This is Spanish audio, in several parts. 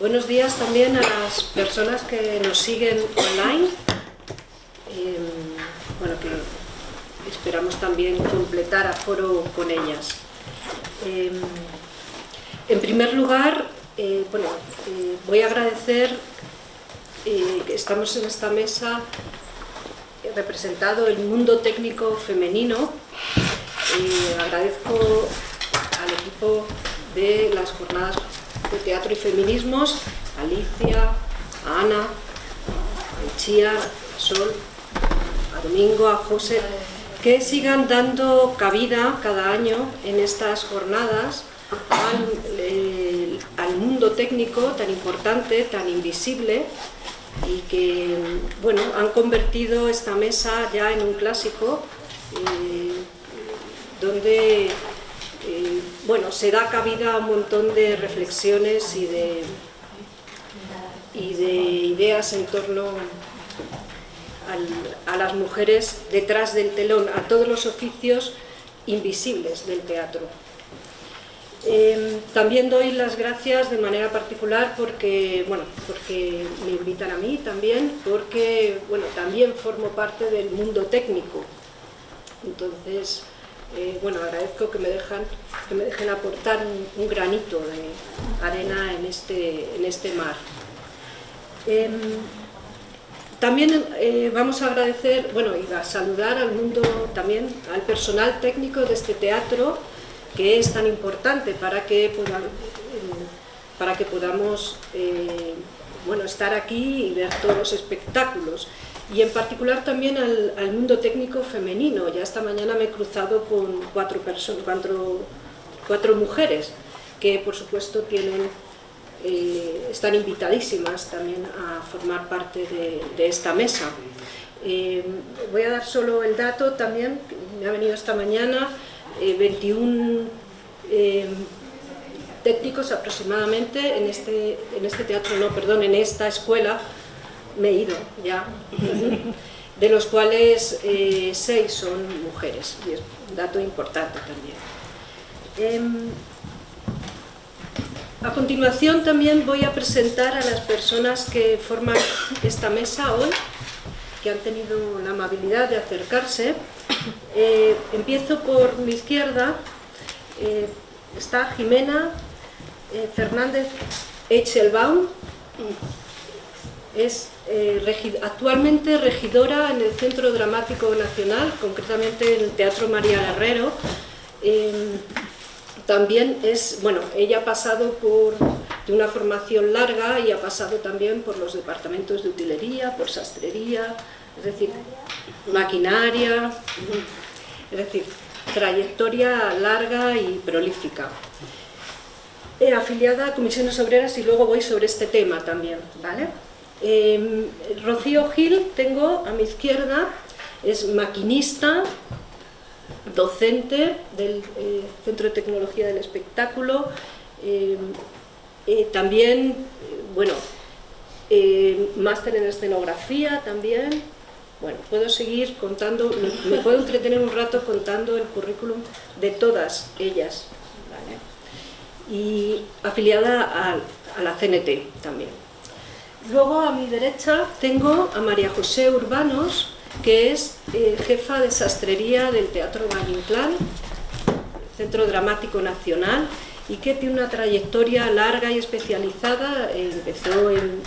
Buenos días también a las personas que nos siguen online. Bueno, que esperamos también completar aforo con ellas. En primer lugar, voy a agradecer que estamos en esta mesa representado el mundo técnico femenino. Agradezco al equipo de las jornadas de teatro y feminismos, a Alicia, a Ana, a Chía, a Sol, a Domingo, a José, que sigan dando cabida cada año en estas jornadas al mundo técnico tan importante, tan invisible, y que bueno, han convertido esta mesa ya en un clásico donde bueno, se da cabida a un montón de reflexiones y de ideas en torno a las mujeres detrás del telón, a todos los oficios invisibles del teatro. También doy las gracias de manera particular porque me invitan a mí también, porque bueno, también formo parte del mundo técnico. Entonces, agradezco que me dejen aportar un granito de arena en este mar. También vamos a agradecer, y a saludar al mundo, también al personal técnico de este teatro, que es tan importante para que podamos estar aquí y ver todos los espectáculos. Y en particular también al mundo técnico femenino. Ya esta mañana me he cruzado con cuatro mujeres que por supuesto están invitadísimas también a formar parte de esta mesa. Voy a dar solo el dato también, me ha venido esta mañana, 21 técnicos aproximadamente en en esta escuela. Me he ido ya, de los cuales 6 son mujeres, y es un dato importante también. A continuación también voy a presentar a las personas que forman esta mesa hoy, que han tenido la amabilidad de acercarse. Empiezo por mi izquierda, está Jimena Fernández Eichelbaum. Es actualmente regidora en el Centro Dramático Nacional, concretamente en el Teatro María Herrero. También ella ha pasado de una formación larga y ha pasado también por los departamentos de utilería, por sastrería, es decir, maquinaria, es decir, trayectoria larga y prolífica. Afiliada a Comisiones Obreras, y luego voy sobre este tema también, ¿vale? Rocío Gil, tengo a mi izquierda, es maquinista, docente del Centro de Tecnología del Espectáculo, también, máster en escenografía también. Bueno, puedo seguir contando, me puedo entretener un rato contando el currículum de todas ellas, ¿vale? Y afiliada a la CNT también. Luego a mi derecha tengo a María José Urbanos, que es jefa de sastrería del Teatro Valle-Inclán, Centro Dramático Nacional, y que tiene una trayectoria larga y especializada. Empezó en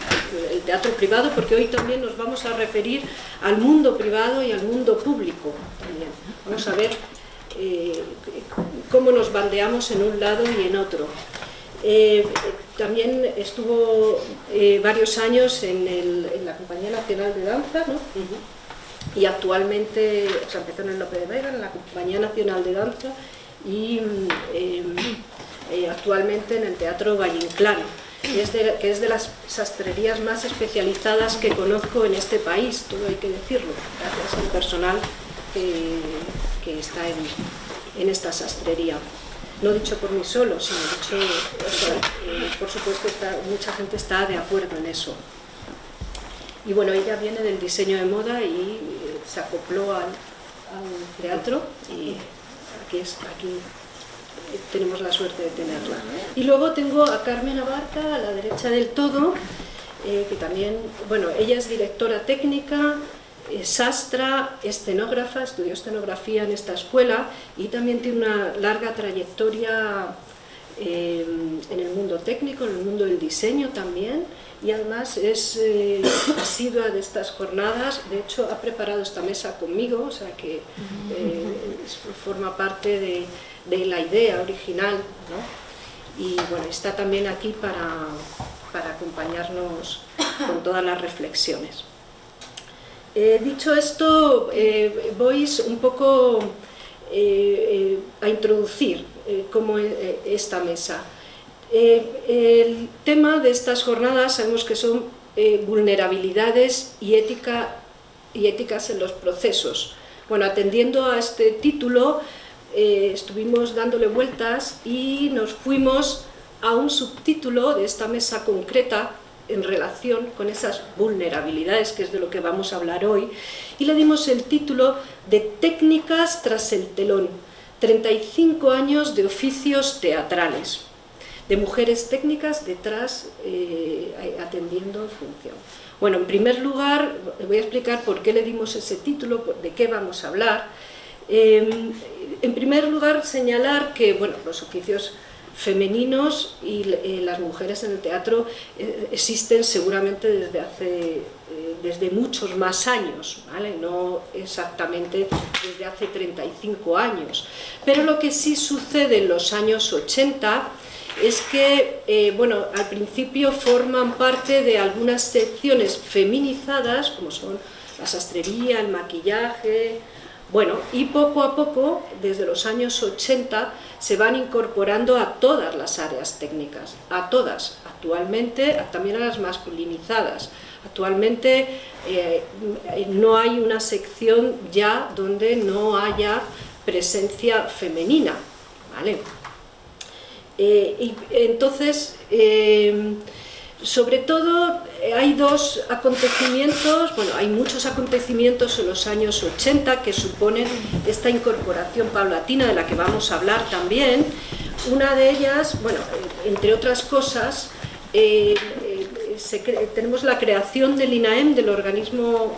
el teatro privado, porque hoy también nos vamos a referir al mundo privado y al mundo público también. Vamos a ver cómo nos bandeamos en un lado y en otro. También estuvo varios años en la Compañía Nacional de Danza, ¿no? Y actualmente, empezó en el Lope de Vega, en la Compañía Nacional de Danza, y actualmente en el Teatro Valle-Inclán, que es de las sastrerías más especializadas que conozco en este país, todo hay que decirlo, gracias al personal que está en esta sastrería. No dicho por mí solo, sino dicho, por supuesto, mucha gente está de acuerdo en eso. Y bueno, ella viene del diseño de moda y se acopló al teatro, y aquí tenemos la suerte de tenerla. Y luego tengo a Carmen Abarca, a la derecha del todo, que también, bueno, ella es directora técnica, sastra, escenógrafa, estudió escenografía en esta escuela y también tiene una larga trayectoria en el mundo técnico, en el mundo del diseño también, y además es asidua de estas jornadas. De hecho ha preparado esta mesa conmigo, o sea que forma parte de la idea original, ¿no? Y bueno, está también aquí para acompañarnos con todas las reflexiones. Dicho esto, voy un poco a introducir cómo esta mesa. El tema de estas jornadas sabemos que son vulnerabilidades y éticas en los procesos. Bueno, atendiendo a este título, estuvimos dándole vueltas y nos fuimos a un subtítulo de esta mesa concreta en relación con esas vulnerabilidades, que es de lo que vamos a hablar hoy, y le dimos el título de Técnicas tras el telón, 35 años de oficios teatrales, de mujeres técnicas detrás atendiendo función. Bueno, en primer lugar, voy a explicar por qué le dimos ese título, de qué vamos a hablar. En primer lugar, señalar que, bueno, los oficios femeninos y las mujeres en el teatro existen seguramente desde muchos más años, ¿vale? No exactamente desde hace 35 años, pero lo que sí sucede en los años 80 es que, bueno, al principio forman parte de algunas secciones feminizadas, como son la sastrería, el maquillaje. Bueno, y poco a poco, desde los años 80, se van incorporando a todas las áreas técnicas, a todas, actualmente también a las masculinizadas. Actualmente no hay una sección ya donde no haya presencia femenina, ¿vale? Y entonces, sobre todo, hay dos acontecimientos, bueno, hay muchos acontecimientos en los años 80 que suponen esta incorporación paulatina de la que vamos a hablar también. Una de ellas, bueno, entre otras cosas, tenemos la creación del INAEM, del organismo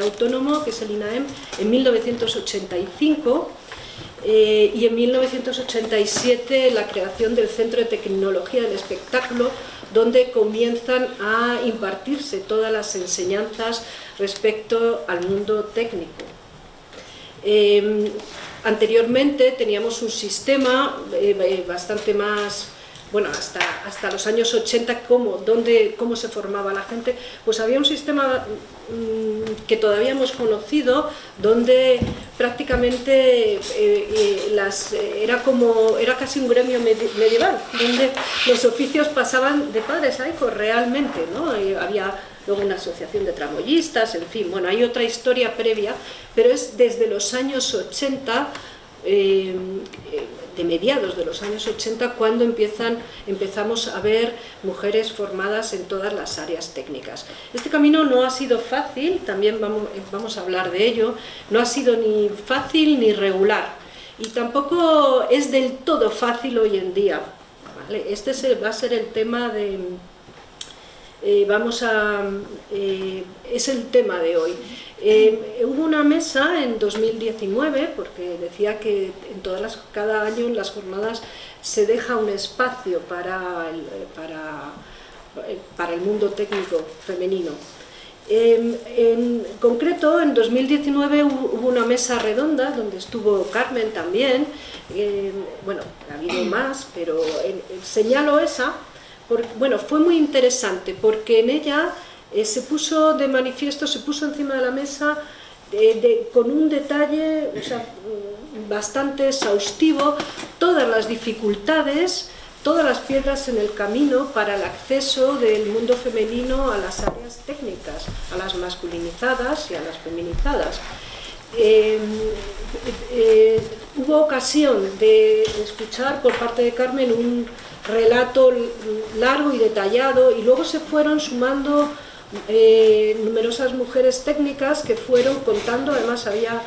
autónomo, que es el INAEM, en 1985, y en 1987 la creación del Centro de Tecnología del Espectáculo, donde comienzan a impartirse todas las enseñanzas respecto al mundo técnico. Anteriormente teníamos un sistema bastante más, bueno, hasta los años 80, cómo se formaba la gente, pues había un sistema que todavía hemos conocido, donde prácticamente era casi un gremio medieval, donde los oficios pasaban de padres a hijos realmente, ¿no? Había luego una asociación de tramoyistas, en fin, bueno, hay otra historia previa, pero es desde los años 80, de mediados de los años 80, cuando empezamos a ver mujeres formadas en todas las áreas técnicas. Este camino no ha sido fácil, también vamos a hablar de ello, no ha sido ni fácil ni regular, y tampoco es del todo fácil hoy en día, ¿vale? Este va a ser el tema de... es el tema de hoy. Hubo una mesa en 2019, porque decía que cada año en las jornadas se deja un espacio para el mundo técnico femenino. En concreto, en 2019 hubo una mesa redonda donde estuvo Carmen también, bueno, ha habido más, pero señalo esa. Bueno, fue muy interesante porque en ella se puso de manifiesto, se puso encima de la mesa con un detalle, o sea, bastante exhaustivo, todas las dificultades, todas las piedras en el camino para el acceso del mundo femenino a las áreas técnicas, a las masculinizadas y a las feminizadas. Hubo ocasión de escuchar por parte de Carmen un relato largo y detallado, y luego se fueron sumando numerosas mujeres técnicas que fueron contando. Además había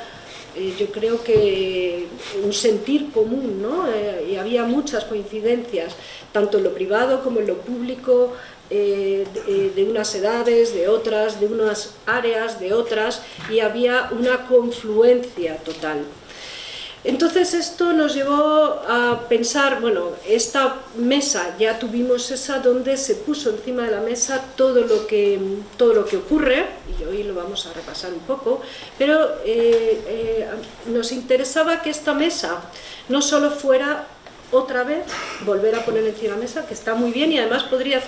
yo creo que un sentir común, ¿no? Y había muchas coincidencias, tanto en lo privado como en lo público, de unas edades, de otras, de unas áreas, de otras, y había una confluencia total. Entonces esto nos llevó a pensar, bueno, esta mesa, ya tuvimos esa donde se puso encima de la mesa todo lo que ocurre, y hoy lo vamos a repasar un poco, pero nos interesaba que esta mesa no solo fuera otra vez volver a poner encima de la mesa, que está muy bien y además podría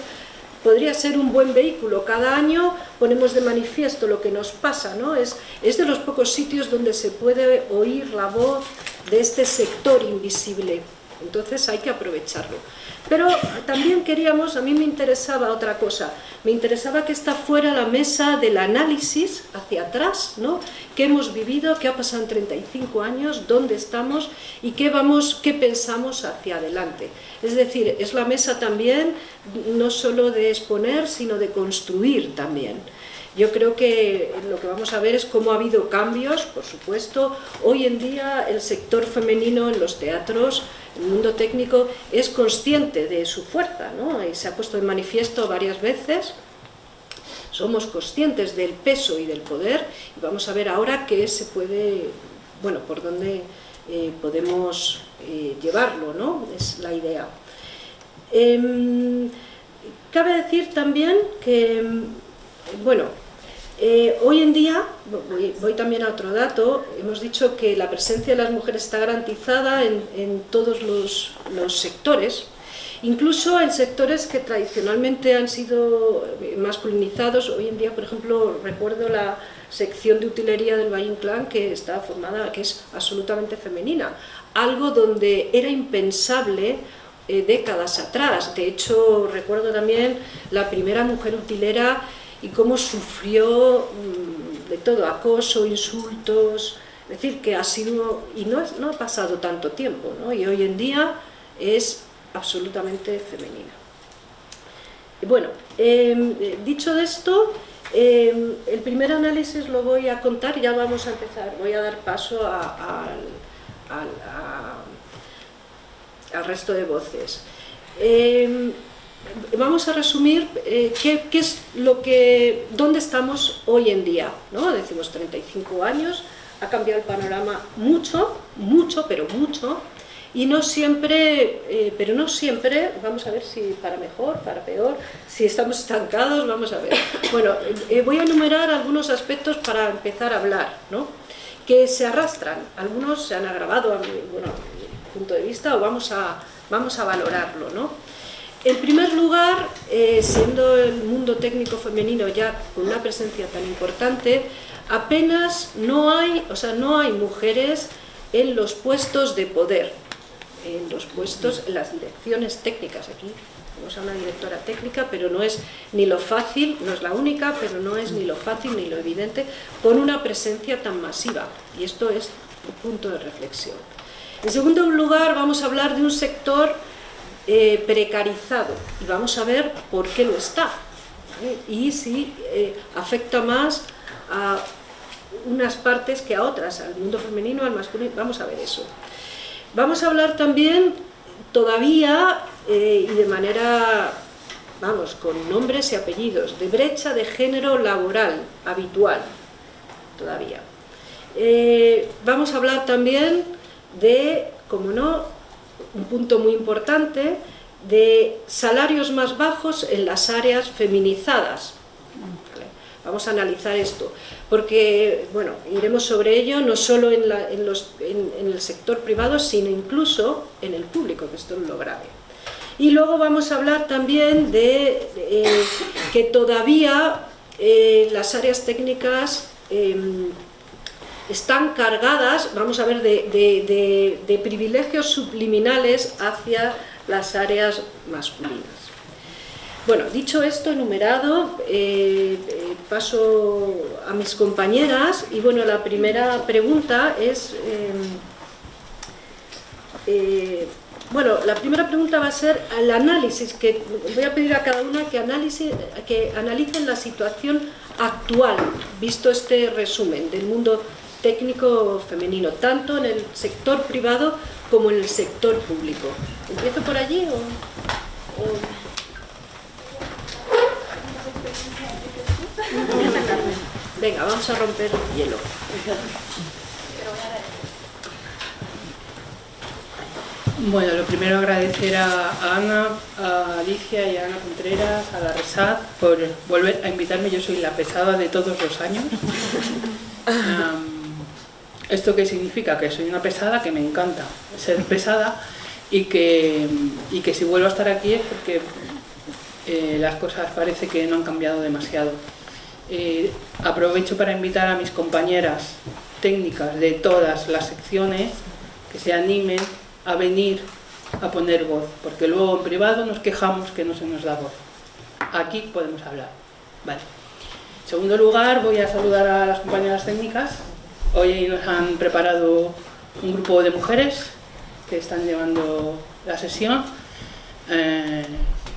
ser un buen vehículo. Cada año ponemos de manifiesto lo que nos pasa, ¿no? Es de los pocos sitios donde se puede oír la voz de este sector invisible, entonces hay que aprovecharlo. Pero también queríamos, a mí me interesaba otra cosa, me interesaba que esta fuera la mesa del análisis hacia atrás, ¿no? ¿Qué hemos vivido? ¿Qué ha pasado en 35 años? ¿Dónde estamos? ¿Y qué pensamos hacia adelante? Es decir, es la mesa también no solo de exponer, sino de construir también. Yo creo que lo que vamos a ver es cómo ha habido cambios, por supuesto. Hoy en día el sector femenino en los teatros, el mundo técnico, es consciente de su fuerza, ¿no? Y se ha puesto en manifiesto varias veces. Somos conscientes del peso y del poder y vamos a ver ahora qué se puede, bueno, por dónde podemos llevarlo, ¿no? Es la idea. Cabe decir también que, bueno, hoy en día, voy también a otro dato, hemos dicho que la presencia de las mujeres está garantizada en todos los sectores, incluso en sectores que tradicionalmente han sido masculinizados. Hoy en día, por ejemplo, recuerdo la sección de utilería del Valle Inclán, que está formada, que es absolutamente femenina, algo donde era impensable décadas atrás. De hecho, recuerdo también la primera mujer utilera y cómo sufrió de todo, acoso, insultos, es decir, que ha sido, y no ha pasado tanto tiempo, ¿no? Y hoy en día es absolutamente femenina. Bueno, dicho esto, el primer análisis lo voy a contar y ya vamos a empezar, voy a dar paso al resto de voces. Vamos a resumir qué es dónde estamos hoy en día, ¿no? Decimos 35 años, ha cambiado el panorama mucho, pero mucho, y no siempre, vamos a ver si para mejor, para peor, si estamos estancados, vamos a ver. Bueno, voy a enumerar algunos aspectos para empezar a hablar, ¿no? Que se arrastran, algunos se han agravado a mi punto de vista, o vamos a valorarlo, ¿no? En primer lugar, siendo el mundo técnico femenino ya con una presencia tan importante, apenas no hay mujeres en los puestos de poder, en las direcciones técnicas. Aquí tenemos a una directora técnica, pero no es ni lo fácil, no es la única, pero no es ni lo fácil ni lo evidente, con una presencia tan masiva, y esto es un punto de reflexión. En segundo lugar, vamos a hablar de un sector precarizado, y vamos a ver por qué lo está, ¿vale? Y si afecta más a unas partes que a otras, al mundo femenino, al masculino. Vamos a ver eso. Vamos a hablar también todavía y de manera, con nombres y apellidos, de brecha de género laboral habitual todavía. Vamos a hablar también de, como no, un punto muy importante, de salarios más bajos en las áreas feminizadas. ¿Vale? Vamos a analizar esto, porque, bueno, iremos sobre ello no solo en el sector privado, sino incluso en el público, que esto es lo grave. Y luego vamos a hablar también de que todavía las áreas técnicas están cargadas, vamos a ver, de privilegios subliminales hacia las áreas masculinas. Bueno, dicho esto, enumerado, paso a mis compañeras, y bueno, la primera pregunta es, la primera pregunta va a ser el análisis, que voy a pedir a cada una que analicen la situación actual, visto este resumen del mundo técnico femenino, tanto en el sector privado como en el sector público. ¿Empiezo por allí o...? Venga, vamos a romper hielo. Bueno, lo primero agradecer a Ana, a Alicia y a Ana Contreras, a la RESAD, por volver a invitarme. Yo soy la pesada de todos los años. ¿Esto qué significa? Que soy una pesada, que me encanta ser pesada y que si vuelvo a estar aquí es porque las cosas parece que no han cambiado demasiado. Aprovecho para invitar a mis compañeras técnicas de todas las secciones que se animen a venir a poner voz, porque luego en privado nos quejamos que no se nos da voz. Aquí podemos hablar. Vale. En segundo lugar, voy a saludar a las compañeras técnicas. Hoy nos han preparado un grupo de mujeres que están llevando la sesión,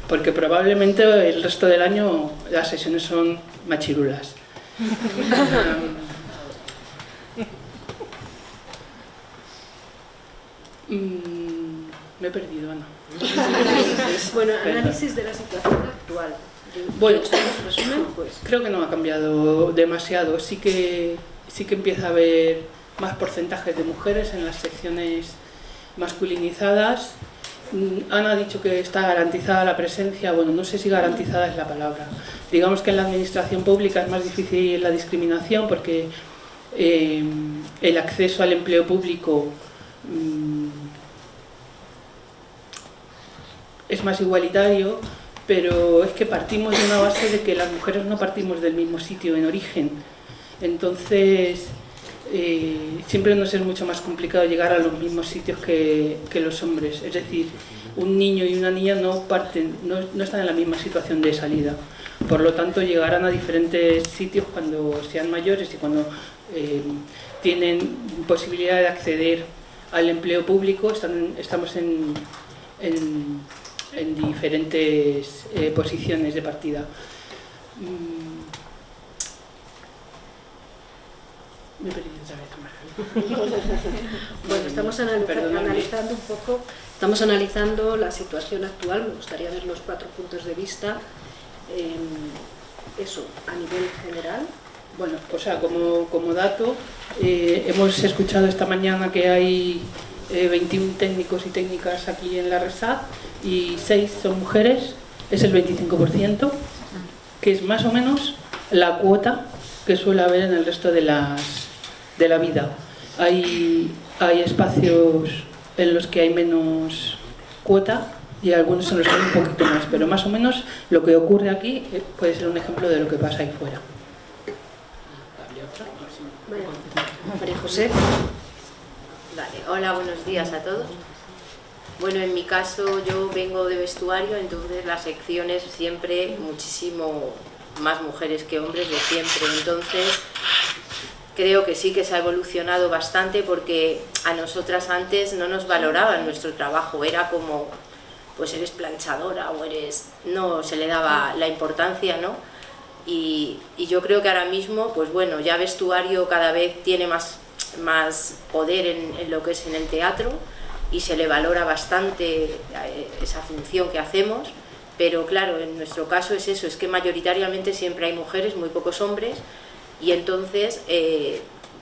porque probablemente el resto del año las sesiones son machirulas. Me he perdido, Ana. Bueno, análisis de la situación actual. Bueno, resumen, pues. Creo que no ha cambiado demasiado. Sí que empieza a haber más porcentajes de mujeres en las secciones masculinizadas. Ana ha dicho que está garantizada la presencia. Bueno, no sé si garantizada es la palabra. Digamos que en la administración pública es más difícil la discriminación porque el acceso al empleo público es más igualitario, pero es que partimos de una base de que las mujeres no partimos del mismo sitio en origen. Entonces siempre nos es mucho más complicado llegar a los mismos sitios que los hombres. Es decir, un niño y una niña no están en la misma situación de salida. Por lo tanto, llegarán a diferentes sitios cuando sean mayores y cuando tienen posibilidad de acceder al empleo público. Estamos en diferentes posiciones de partida. Me he perdido otra vez. Bueno, estamos analizando un poco, estamos analizando la situación actual. Me gustaría ver los 4 puntos de vista. Eso, a nivel general. Bueno, o sea, como dato, hemos escuchado esta mañana que hay 21 técnicos y técnicas aquí en la RESAD y 6 son mujeres, es el 25%, que es más o menos la cuota que suele haber en el resto de la vida. Hay espacios en los que hay menos cuota y algunos en los que hay un poquito más, pero más o menos lo que ocurre aquí puede ser un ejemplo de lo que pasa ahí fuera. María José. Vale, hola, buenos días a todos. Bueno, en mi caso yo vengo de vestuario, entonces las secciones siempre muchísimo más mujeres que hombres de siempre, entonces creo que sí que se ha evolucionado bastante porque a nosotras antes no nos valoraban nuestro trabajo, era como, pues eres planchadora o no se le daba la importancia, ¿no? Y yo creo que ahora mismo, pues bueno, ya vestuario cada vez tiene más poder en lo que es en el teatro y se le valora bastante esa función que hacemos, pero claro, en nuestro caso es eso, es que mayoritariamente siempre hay mujeres, muy pocos hombres, y entonces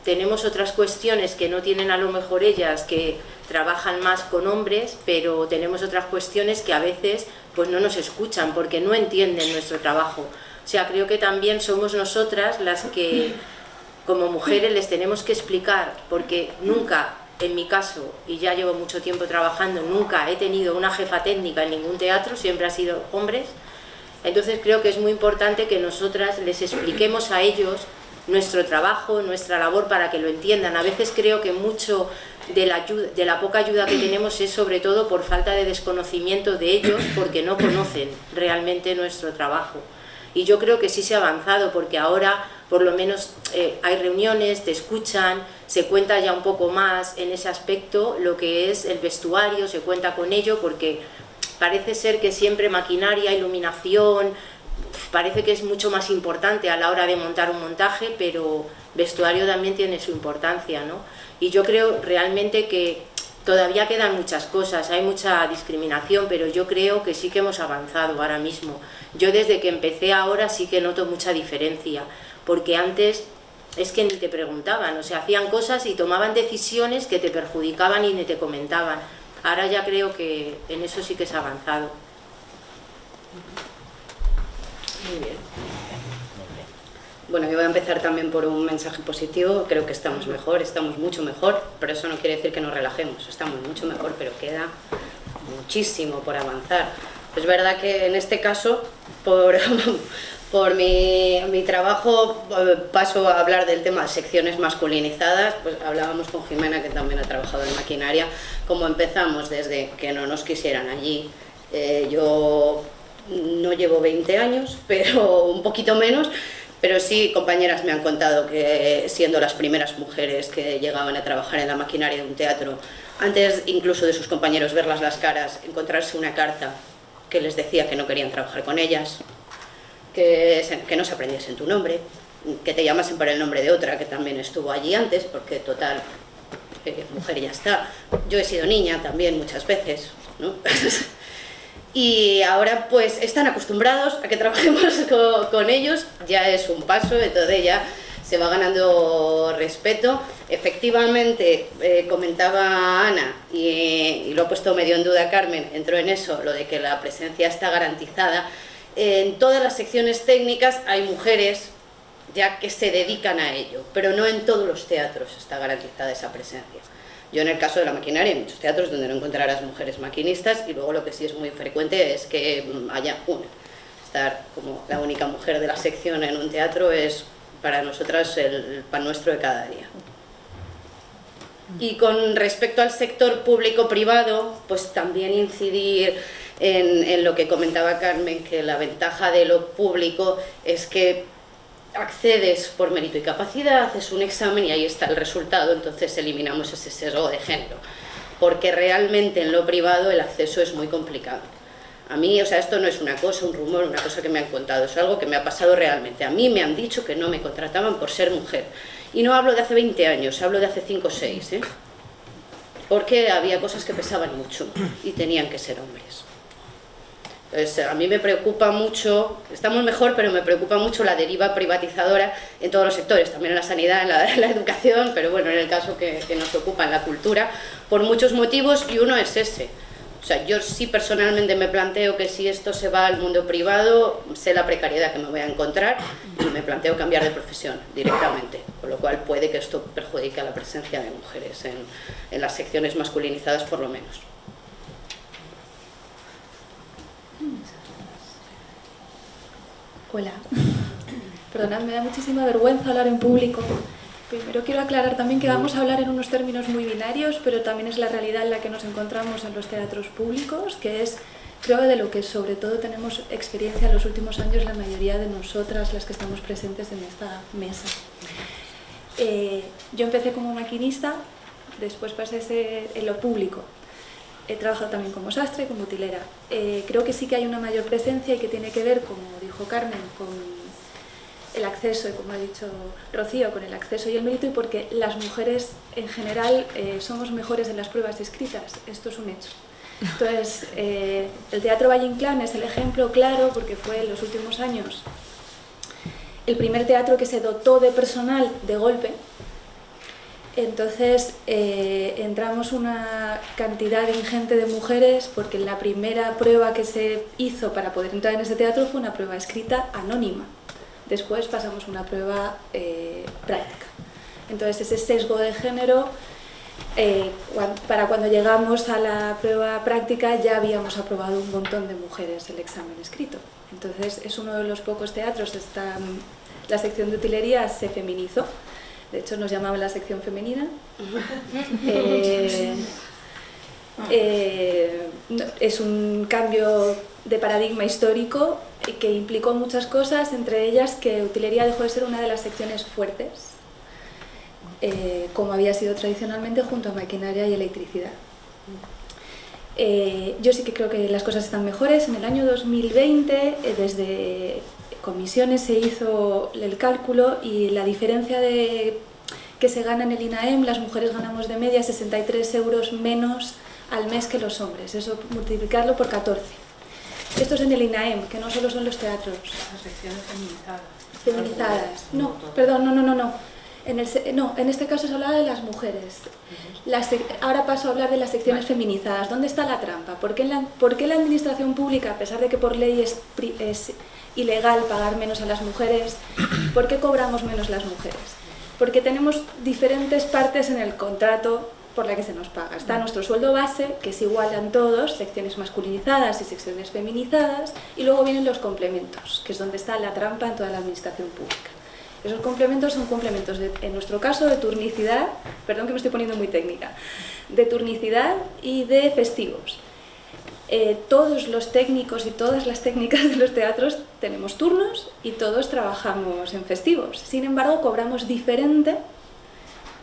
tenemos otras cuestiones que no tienen a lo mejor ellas, que trabajan más con hombres, pero tenemos otras cuestiones que a veces pues no nos escuchan porque no entienden nuestro trabajo. O sea, creo que también somos nosotras las que como mujeres les tenemos que explicar, porque nunca, en mi caso, y ya llevo mucho tiempo trabajando, nunca he tenido una jefa técnica en ningún teatro, siempre ha sido hombres. Entonces creo que es muy importante que nosotras les expliquemos a ellos nuestro trabajo, nuestra labor, para que lo entiendan. A veces creo que mucho de la poca ayuda que tenemos es sobre todo por falta de desconocimiento de ellos, porque no conocen realmente nuestro trabajo. Y yo creo que sí se ha avanzado, porque ahora por lo menos hay reuniones, te escuchan, se cuenta ya un poco más en ese aspecto lo que es el vestuario, se cuenta con ello, porque parece ser que siempre maquinaria, iluminación, parece que es mucho más importante a la hora de montar un montaje, pero vestuario también tiene su importancia, ¿no? Y yo creo realmente que todavía quedan muchas cosas, hay mucha discriminación, pero yo creo que sí que hemos avanzado ahora mismo. Yo desde que empecé ahora sí que noto mucha diferencia, porque antes es que ni te preguntaban, o sea, hacían cosas y tomaban decisiones que te perjudicaban y ni te comentaban. Ahora ya creo que en eso sí que se ha avanzado. Muy bien. Bueno, yo voy a empezar también por un mensaje positivo. Creo que estamos mejor, estamos mucho mejor, pero eso no quiere decir que nos relajemos. Estamos mucho mejor, pero queda muchísimo por avanzar. Es verdad que en este caso, por mi trabajo, paso a hablar del tema de secciones masculinizadas. Pues hablábamos con Jimena, que también ha trabajado en maquinaria, cómo empezamos desde que no nos quisieran allí. Yo no llevo 20 años, pero un poquito menos. Pero sí, compañeras me han contado que siendo las primeras mujeres que llegaban a trabajar en la maquinaria de un teatro, antes incluso de sus compañeros verlas las caras, encontrarse una carta que les decía que no querían trabajar con ellas, que no se aprendiesen tu nombre, que te llamasen por el nombre de otra que también estuvo allí antes, porque total, mujer ya está. Yo he sido niña también muchas veces, ¿no? Y ahora pues están acostumbrados a que trabajemos con ellos, ya es un paso, entonces ya se va ganando respeto. Efectivamente, comentaba Ana, y lo ha puesto medio en duda Carmen, entró en eso, lo de que la presencia está garantizada. En todas las secciones técnicas hay mujeres ya que se dedican a ello, pero no en todos los teatros está garantizada esa presencia. Yo en el caso de la maquinaria hay muchos teatros donde no encontrarás mujeres maquinistas, y luego lo que sí es muy frecuente es que haya una. Estar como la única mujer de la sección en un teatro es para nosotras el pan nuestro de cada día. Y con respecto al sector público-privado, pues también incidir en lo que comentaba Carmen, que la ventaja de lo público es que accedes por mérito y capacidad, haces un examen y ahí está el resultado, entonces eliminamos ese sesgo de género, porque realmente en lo privado el acceso es muy complicado. A mí, o sea, esto no es una cosa, un rumor, una cosa que me han contado, es algo que me ha pasado realmente. A mí me han dicho que no me contrataban por ser mujer, y no hablo de hace 20 años, hablo de hace 5 o 6, porque había cosas que pesaban mucho y tenían que ser hombres. Entonces, a mí me preocupa mucho, estamos mejor, pero me preocupa mucho la deriva privatizadora en todos los sectores, también en la sanidad, en la educación, pero bueno, en el caso que nos ocupa, en la cultura, por muchos motivos, y uno es ese. O sea, yo sí personalmente me planteo que si esto se va al mundo privado, sé la precariedad que me voy a encontrar y me planteo cambiar de profesión directamente, con lo cual puede que esto perjudique a la presencia de mujeres en las secciones masculinizadas por lo menos. Hola. Perdonad, me da muchísima vergüenza hablar en público. Primero quiero aclarar también que vamos a hablar en unos términos muy binarios, pero también es la realidad en la que nos encontramos en los teatros públicos, que es, creo, de lo que sobre todo tenemos experiencia en los últimos años la mayoría de nosotras, las que estamos presentes en esta mesa. Yo empecé como maquinista, después pasé a ser en lo público. He trabajado también como sastre, como utilera. Creo que sí que hay una mayor presencia y que tiene que ver, como dijo Carmen, con el acceso, y como ha dicho Rocío, con el acceso y el mérito, y porque las mujeres en general somos mejores en las pruebas escritas. Esto es un hecho. Entonces, el Teatro Valle Inclán es el ejemplo claro, porque fue en los últimos años el primer teatro que se dotó de personal de golpe. Entonces entramos una cantidad ingente de mujeres, porque la primera prueba que se hizo para poder entrar en ese teatro fue una prueba escrita anónima. Después pasamos a una prueba práctica. Entonces ese sesgo de género, para cuando llegamos a la prueba práctica ya habíamos aprobado un montón de mujeres el examen escrito. Entonces es uno de los pocos teatros, la sección de utilería se feminizó. De hecho, nos llamaban la sección femenina. Es un cambio de paradigma histórico que implicó muchas cosas, entre ellas que utilería dejó de ser una de las secciones fuertes, como había sido tradicionalmente, junto a maquinaria y electricidad. Yo sí que creo que las cosas están mejores. En el año 2020, desde comisiones se hizo el cálculo y la diferencia que se gana en el INAEM, las mujeres ganamos de media 63 euros menos al mes que los hombres, eso multiplicarlo por 14. Esto es en el INAEM, que no solo son los teatros. Las secciones feminizadas. Feminizadas. No, perdón, no. En este caso se hablaba de las mujeres. Ahora paso a hablar de las secciones feminizadas. ¿Dónde está la trampa? ¿Por qué la administración pública, a pesar de que por ley es ilegal pagar menos a las mujeres, por qué cobramos menos las mujeres? Porque tenemos diferentes partes en el contrato por la que se nos paga. Está nuestro sueldo base, que es igual en todos, secciones masculinizadas y secciones feminizadas, y luego vienen los complementos, que es donde está la trampa en toda la administración pública. Esos complementos son complementos, en nuestro caso, de turnicidad, perdón que me estoy poniendo muy técnica, de turnicidad y de festivos. Todos los técnicos y todas las técnicas de los teatros tenemos turnos y todos trabajamos en festivos. Sin embargo, cobramos diferente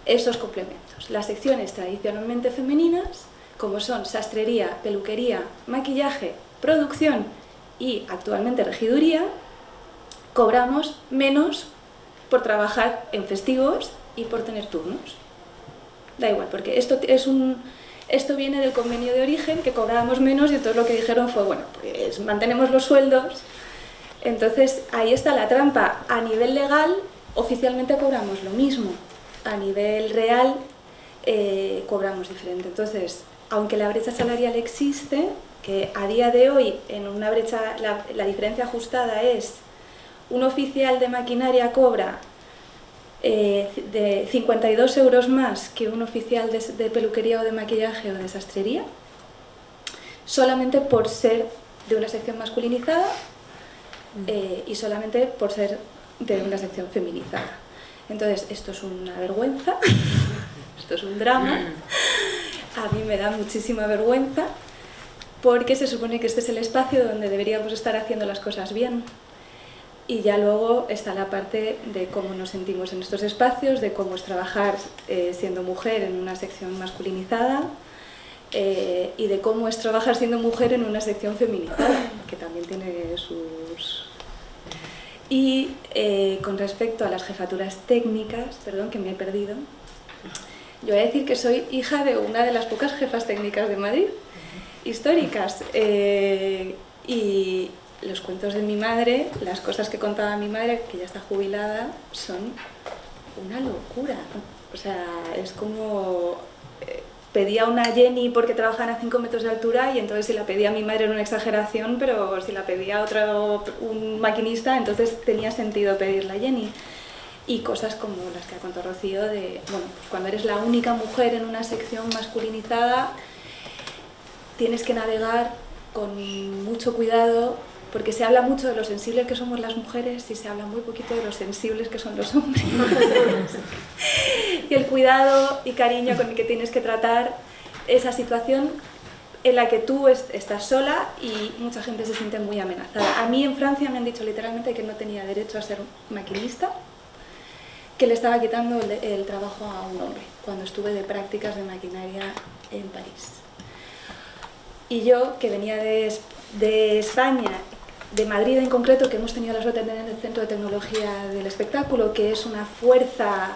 esos complementos. Las secciones tradicionalmente femeninas, como son sastrería, peluquería, maquillaje, producción y actualmente regiduría, cobramos menos por trabajar en festivos y por tener turnos. Da igual, porque esto viene del convenio de origen, que cobrábamos menos, y entonces lo que dijeron fue, bueno, pues mantenemos los sueldos. Entonces ahí está la trampa. A nivel legal, oficialmente cobramos lo mismo. A nivel real, cobramos diferente. Entonces, aunque la brecha salarial existe, que a día de hoy en una brecha, la diferencia ajustada es un oficial de maquinaria cobra de 52 euros más que un oficial de peluquería o de maquillaje o de sastrería, solamente por ser de una sección masculinizada y solamente por ser de una sección feminizada. Entonces, esto es una vergüenza, esto es un drama, a mí me da muchísima vergüenza, porque se supone que este es el espacio donde deberíamos estar haciendo las cosas bien. Y ya luego está la parte de cómo nos sentimos en estos espacios, de cómo es trabajar siendo mujer en una sección masculinizada y de cómo es trabajar siendo mujer en una sección feminizada, que también tiene sus... Y con respecto a las jefaturas técnicas, perdón que me he perdido, yo voy a decir que soy hija de una de las pocas jefas técnicas de Madrid, históricas, y los cuentos de mi madre, las cosas que contaba mi madre, que ya está jubilada, son una locura. O sea, es como... pedía una Jenny porque trabajaban a 5 metros de altura, y entonces si la pedía a mi madre era una exageración, pero si la pedía un maquinista, entonces tenía sentido pedir la Jenny. Y cosas como las que ha contado Rocío, de, bueno, pues cuando eres la única mujer en una sección masculinizada, tienes que navegar con mucho cuidado, porque se habla mucho de lo sensibles que somos las mujeres y se habla muy poquito de lo sensibles que son los hombres. Y el cuidado y cariño con el que tienes que tratar esa situación en la que tú estás sola y mucha gente se siente muy amenazada. A mí en Francia me han dicho literalmente que no tenía derecho a ser maquinista, que le estaba quitando el trabajo a un hombre cuando estuve de prácticas de maquinaria en París. Y yo, que venía de España, de Madrid en concreto, que hemos tenido la suerte de tener el Centro de Tecnología del Espectáculo, que es una fuerza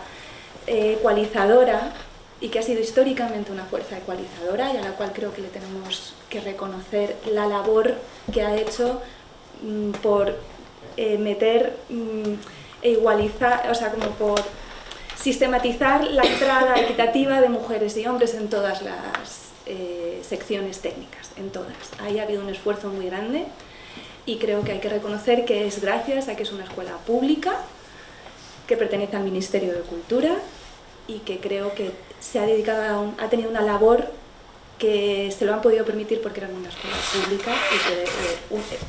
ecualizadora y que ha sido históricamente una fuerza ecualizadora, y a la cual creo que le tenemos que reconocer la labor que ha hecho por meter e igualizar, o sea, como por sistematizar la entrada equitativa de mujeres y hombres en todas las secciones técnicas, en todas. Ahí ha habido un esfuerzo muy grande. Y creo que hay que reconocer que es gracias a que es una escuela pública, que pertenece al Ministerio de Cultura, y que creo que se ha dedicado ha tenido una labor que se lo han podido permitir porque era una escuela pública,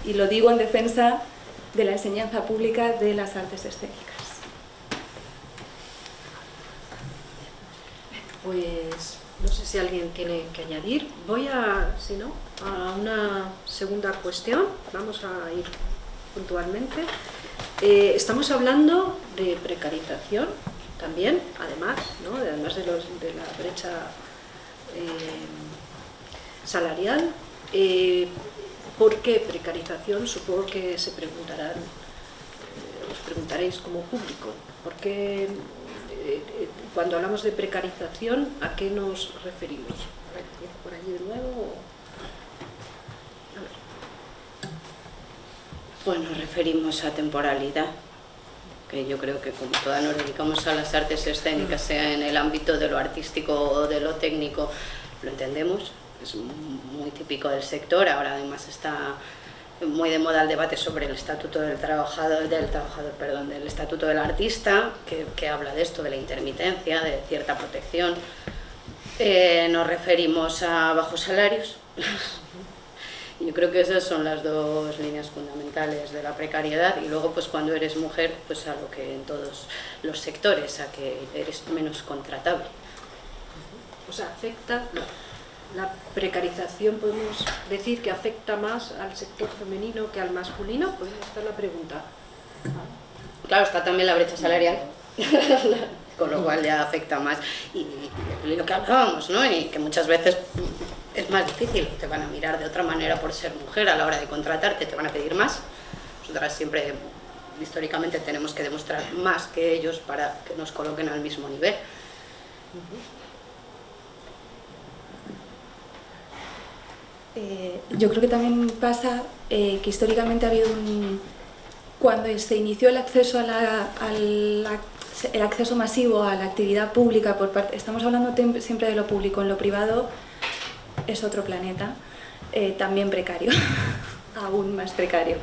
y lo digo en defensa de la enseñanza pública de las artes escénicas. Pues no sé si alguien tiene que añadir. Voy a, si no, a una segunda cuestión. Vamos a ir puntualmente. Estamos hablando de precarización también, además, ¿no? Además de la brecha salarial. ¿Por qué precarización? Supongo que se preguntarán preguntaréis como público, ¿por qué cuando hablamos de precarización, a qué nos referimos? A ver, ¿empiezo por allí de nuevo? A ver. Pues nos referimos a temporalidad, que yo creo que como todas nos dedicamos a las artes escénicas, sea en el ámbito de lo artístico o de lo técnico, lo entendemos, es muy típico del sector. Ahora además está muy de moda el debate sobre el estatuto del del estatuto del artista, que habla de esto, de la intermitencia, de cierta protección. Nos referimos a bajos salarios. Yo creo que esas son las dos líneas fundamentales de la precariedad, y luego pues cuando eres mujer, pues a lo que en todos los sectores, a que eres menos contratable. O sea, afecta, la precarización, podemos decir que afecta más al sector femenino que al masculino, pues esta es la pregunta. Claro, está también la brecha salarial, con lo cual ya afecta más. Y lo que hablábamos, ¿no? Y que muchas veces es más difícil, te van a mirar de otra manera por ser mujer, a la hora de contratarte te van a pedir más. Nosotras siempre, históricamente, tenemos que demostrar más que ellos para que nos coloquen al mismo nivel. Yo creo que también pasa que históricamente ha habido cuando se inició el acceso el acceso masivo a la actividad pública por parte, estamos hablando siempre de lo público, en lo privado es otro planeta, también precario, aún más precario.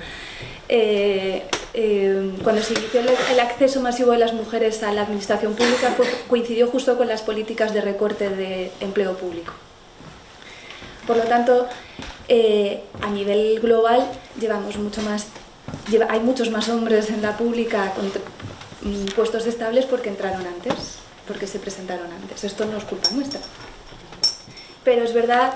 Cuando se inició el acceso masivo de las mujeres a la administración pública coincidió justo con las políticas de recorte de empleo público. Por lo tanto, a nivel global hay muchos más hombres en la pública con puestos estables porque entraron antes, porque se presentaron antes. Esto no es culpa nuestra. Pero es verdad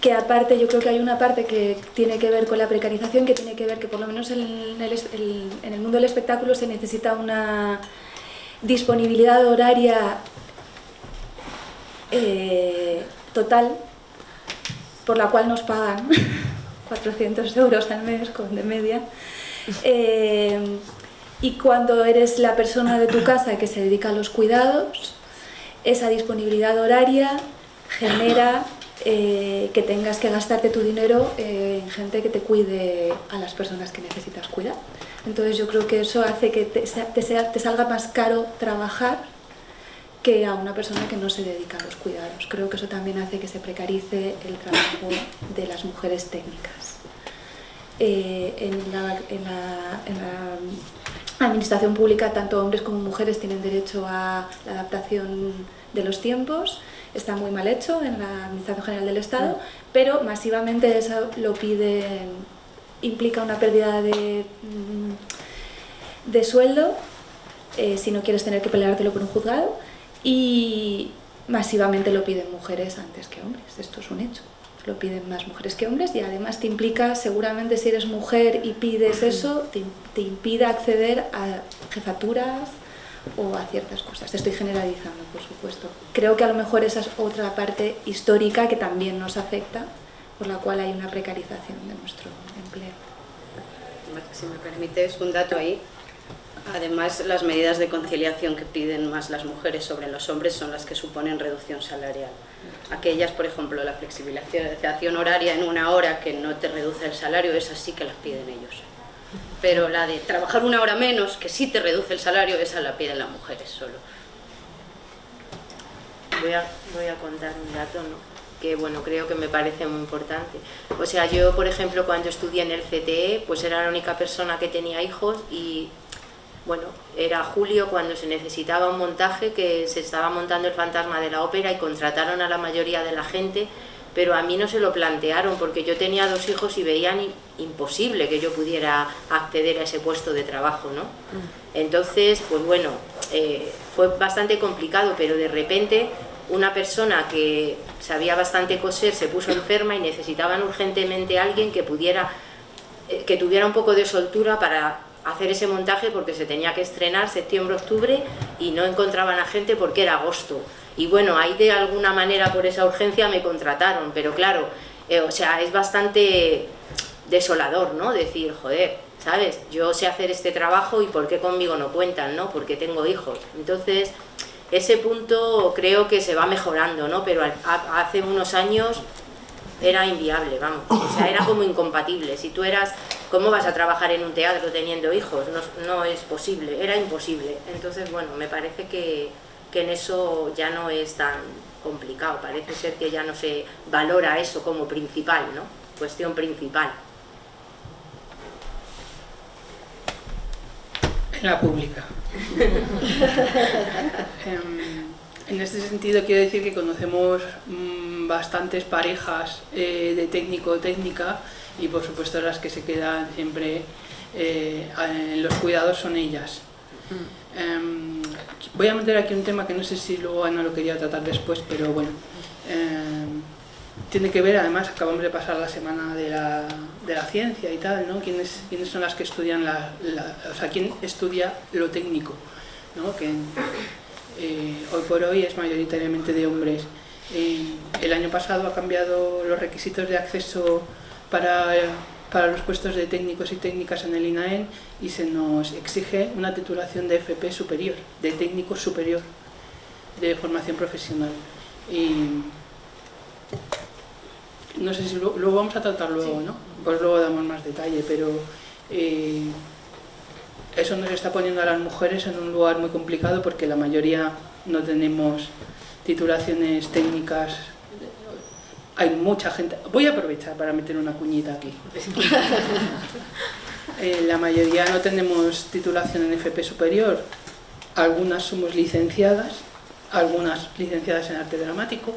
que aparte, yo creo que hay una parte que tiene que ver con la precarización, que tiene que ver que por lo menos en el mundo del espectáculo se necesita una disponibilidad horaria total, por la cual nos pagan 400 euros al mes de media. Y cuando eres la persona de tu casa que se dedica a los cuidados, esa disponibilidad horaria genera que tengas que gastarte tu dinero en gente que te cuide a las personas que necesitas cuidar. Entonces yo creo que eso hace que te salga más caro trabajar que a una persona que no se dedica a los cuidados. Creo que eso también hace que se precarice el trabajo de las mujeres técnicas. En la administración pública, tanto hombres como mujeres tienen derecho a la adaptación de los tiempos. Está muy mal hecho en la Administración General del Estado, pero masivamente eso implica una pérdida de sueldo si no quieres tener que peleártelo por un juzgado, y masivamente lo piden mujeres antes que hombres. Esto es un hecho. Lo piden más mujeres que hombres, y además te implica, seguramente si eres mujer y pides eso, te impide acceder a jefaturas o a ciertas cosas. Estoy generalizando, por supuesto. Creo que a lo mejor esa es otra parte histórica que también nos afecta, por la cual hay una precarización de nuestro empleo. Si me permites un dato ahí. Además, las medidas de conciliación que piden más las mujeres sobre los hombres son las que suponen reducción salarial. Aquellas, por ejemplo, la flexibilización horaria en una hora que no te reduce el salario, esas sí que las piden ellos. Pero la de trabajar una hora menos, que sí te reduce el salario, esa la piden las mujeres solo. Voy a contar un dato, ¿no? Que bueno, creo que me parece muy importante. O sea, yo, por ejemplo, cuando estudié en el CTE, pues era la única persona que tenía hijos, y bueno, era julio cuando se necesitaba un montaje, que se estaba montando el Fantasma de la Ópera y contrataron a la mayoría de la gente, pero a mí no se lo plantearon porque yo tenía 2 hijos y veían imposible que yo pudiera acceder a ese puesto de trabajo, ¿no? Entonces, pues bueno, fue bastante complicado, pero de repente una persona que sabía bastante coser se puso enferma y necesitaban urgentemente a alguien que tuviera un poco de soltura para hacer ese montaje, porque se tenía que estrenar septiembre-octubre y no encontraban a gente porque era agosto. Y bueno, ahí de alguna manera por esa urgencia me contrataron, pero claro, o sea, es bastante desolador, ¿no? Decir, joder, ¿sabes? Yo sé hacer este trabajo y ¿por qué conmigo no cuentan, no? Porque tengo hijos. Entonces, ese punto creo que se va mejorando, ¿no? Pero hace unos años era inviable, vamos. O sea, era como incompatible. Si tú eras... ¿Cómo vas a trabajar en un teatro teniendo hijos? No es posible, era imposible. Entonces, bueno, me parece que en eso ya no es tan complicado. Parece ser que ya no se valora eso como principal, ¿no? Cuestión principal. En la pública. En este sentido quiero decir que conocemos bastantes parejas de técnico o técnica, y por supuesto las que se quedan siempre en los cuidados son ellas. Voy a meter aquí un tema que no sé si luego Ana lo quería tratar después, pero bueno, tiene que ver, además acabamos de pasar la semana de la ciencia y tal, ¿no? ¿Quiénes son las que estudian o sea, quién estudia lo técnico, ¿no? Que hoy por hoy es mayoritariamente de hombres. El año pasado ha cambiado los requisitos de acceso para los puestos de técnicos y técnicas en el INAEM, y se nos exige una titulación de FP superior, de técnico superior, de formación profesional. Y no sé si luego vamos a tratar luego, ¿no? Pues luego damos más detalle, pero eso nos está poniendo a las mujeres en un lugar muy complicado, porque la mayoría no tenemos titulaciones técnicas. Hay mucha gente... Voy a aprovechar para meter una cuñita aquí. La mayoría no tenemos titulación en FP superior. Algunas somos licenciadas, algunas licenciadas en arte dramático,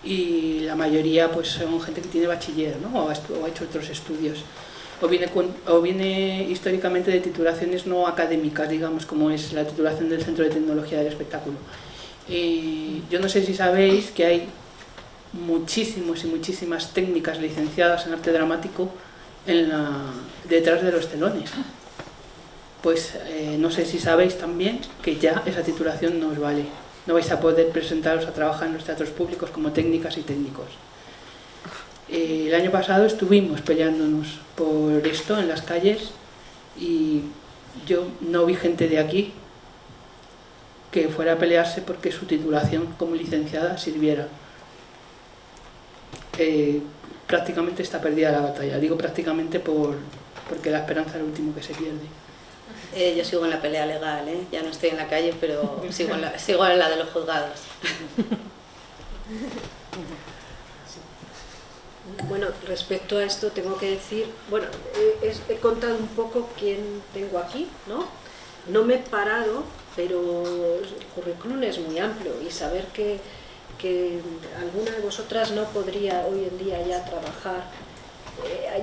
y la mayoría pues son gente que tiene bachiller, ¿no? O ha hecho otros estudios. O viene históricamente de titulaciones no académicas, digamos, como es la titulación del Centro de Tecnología del Espectáculo. Yo no sé si sabéis que hay muchísimos y muchísimas técnicas licenciadas en arte dramático detrás de los telones. Pues no sé si sabéis también que ya esa titulación no os vale. No vais a poder presentaros a trabajar en los teatros públicos como técnicas y técnicos. El año pasado estuvimos peleándonos por esto en las calles, y yo no vi gente de aquí que fuera a pelearse porque su titulación como licenciada sirviera. Prácticamente está perdida la batalla. Digo prácticamente porque la esperanza es lo último que se pierde. Yo sigo en la pelea legal, ¿eh? Ya no estoy en la calle, pero sigo en la de los juzgados. Bueno, respecto a esto tengo que decir, bueno, he contado un poco quién tengo aquí, ¿no? No me he parado, pero el currículum es muy amplio, y saber que alguna de vosotras no podría hoy en día ya trabajar,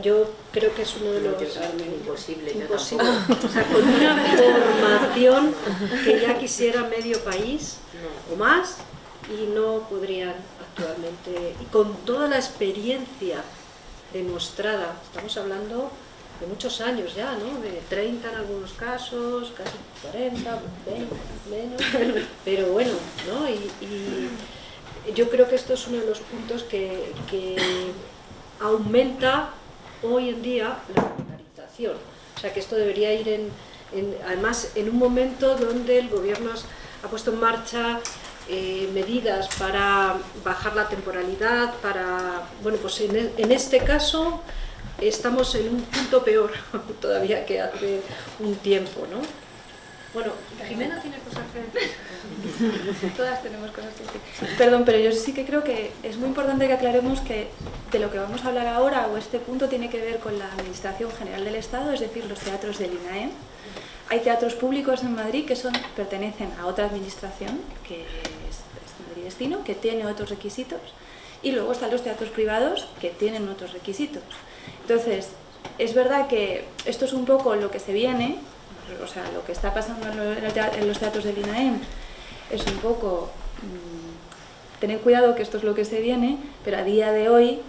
yo creo que es uno de los... Imposible. O sea, con una formación que ya quisiera medio país o más, y no podrían actualmente, y con toda la experiencia demostrada, estamos hablando de muchos años ya, ¿no? De 30 en algunos casos, casi 40, 20, menos, pero bueno, ¿no? Y yo creo que esto es uno de los puntos que aumenta hoy en día la precarización. O sea, que esto debería ir además en un momento donde el gobierno ha puesto en marcha medidas para bajar la temporalidad, bueno, pues en este caso estamos en un punto peor todavía que hace un tiempo, ¿no? Bueno, Jimena tiene cosas que decir. Todas tenemos cosas que decir. Perdón, pero yo sí que creo que es muy importante que aclaremos que de lo que vamos a hablar ahora, o este punto, tiene que ver con la Administración General del Estado, es decir, los teatros del INAEM. Hay teatros públicos en Madrid que pertenecen a otra administración, que es Madrid Destino, que tiene otros requisitos, y luego están los teatros privados que tienen otros requisitos. Entonces, es verdad que esto es un poco lo que se viene, o sea, lo que está pasando en los teatros del INAEM es un poco tener cuidado, que esto es lo que se viene, pero a día de hoy,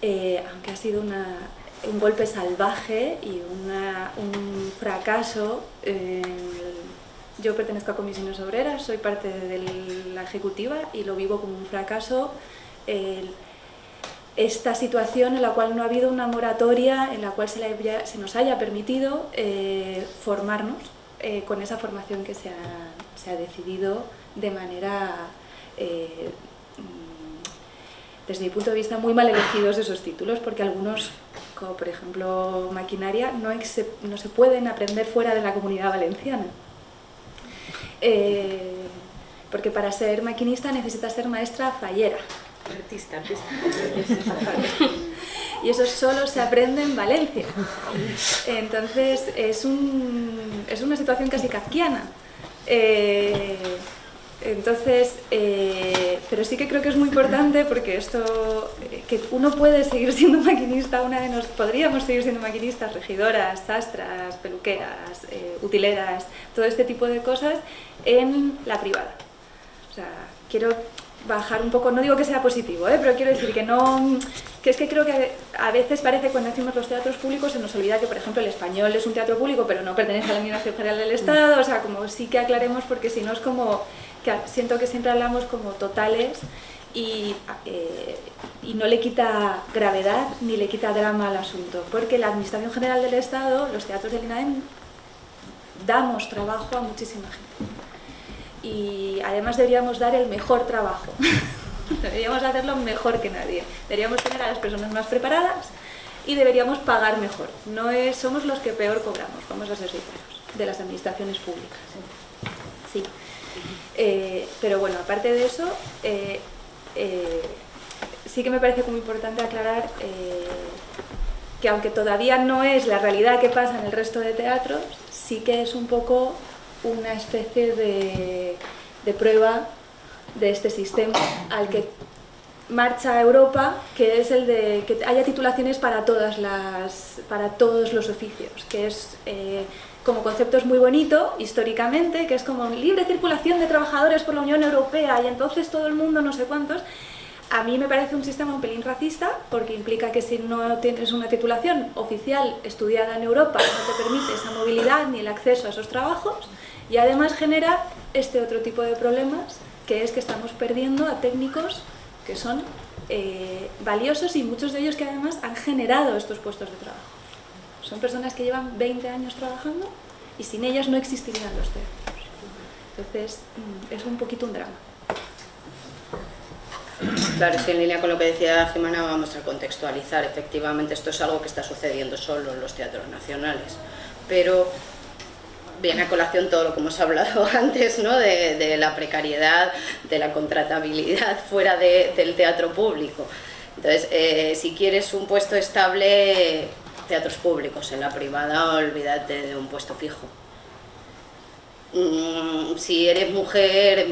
aunque ha sido un golpe salvaje y un fracaso, yo pertenezco a Comisiones Obreras, soy parte de la ejecutiva y lo vivo como un fracaso esta situación en la cual no ha habido una moratoria, en la cual se nos haya permitido formarnos con esa formación que se ha decidido de manera, desde mi punto de vista, muy mal elegidos esos títulos, porque algunos, como por ejemplo maquinaria, no se pueden aprender fuera de la Comunidad Valenciana. Porque para ser maquinista necesitas ser maestra fallera. Artista. Y eso solo se aprende en Valencia. Entonces es una situación casi kafkiana. Pero sí que creo que es muy importante, porque que uno puede seguir siendo maquinista, podríamos seguir siendo maquinistas, regidoras, sastras, peluqueras, utileras, todo este tipo de cosas en la privada. O sea, quiero bajar un poco, no digo que sea positivo, pero quiero decir que es que creo que a veces parece, cuando decimos los teatros públicos, se nos olvida que, por ejemplo, el Español es un teatro público, pero no pertenece a la Administración General del Estado. O sea, como sí que aclaremos, porque si no es como que siento que siempre hablamos como totales y no le quita gravedad ni le quita drama al asunto, porque la Administración General del Estado, los teatros del INAEM, damos trabajo a muchísima gente. Y además deberíamos dar el mejor trabajo. Deberíamos hacerlo mejor que nadie. Deberíamos tener a las personas más preparadas y deberíamos pagar mejor. Somos los que peor cobramos, vamos a ser sinceros, de las administraciones públicas. Sí. Pero bueno, aparte de eso, sí que me parece muy importante aclarar que aunque todavía no es la realidad que pasa en el resto de teatros, sí que es un poco una especie de prueba de este sistema al que marcha Europa, que es el de que haya titulaciones para todos los oficios, que es como concepto es muy bonito históricamente, que es como libre circulación de trabajadores por la Unión Europea y entonces todo el mundo no sé cuántos. A mí me parece un sistema un pelín racista, porque implica que si no tienes una titulación oficial estudiada en Europa no te permite esa movilidad ni el acceso a esos trabajos, y además genera este otro tipo de problemas, que es que estamos perdiendo a técnicos que son valiosos, y muchos de ellos que además han generado estos puestos de trabajo. Son personas que llevan 20 años trabajando y sin ellas no existirían los teatros. Entonces es un poquito un drama. Claro, sí, en línea con lo que decía Jimena, vamos a contextualizar. Efectivamente, esto es algo que está sucediendo solo en los teatros nacionales, pero viene a colación todo lo que hemos hablado antes, ¿no? De la precariedad, de la contratabilidad fuera del teatro público. Entonces, si quieres un puesto estable, teatros públicos. En la privada, olvídate de un puesto fijo. Si eres mujer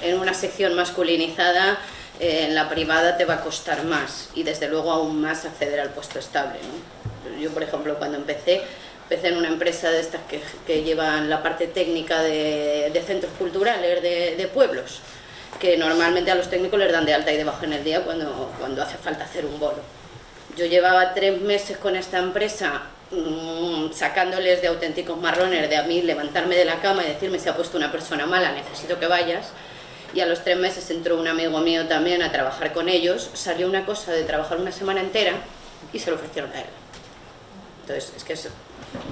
en una sección masculinizada, en la privada te va a costar más, y desde luego aún más acceder al puesto estable, ¿no? Yo, por ejemplo, cuando empecé en una empresa de estas que llevan la parte técnica de centros culturales de pueblos, que normalmente a los técnicos les dan de alta y de baja en el día cuando hace falta hacer un bolo. Yo llevaba 3 meses con esta empresa sacándoles de auténticos marrones de a mí levantarme de la cama y decirme: se ha puesto una persona mala, necesito que vayas. Y a los 3 meses entró un amigo mío también a trabajar con ellos, salió una cosa de trabajar una semana entera y se lo ofrecieron a él. Entonces, es que eso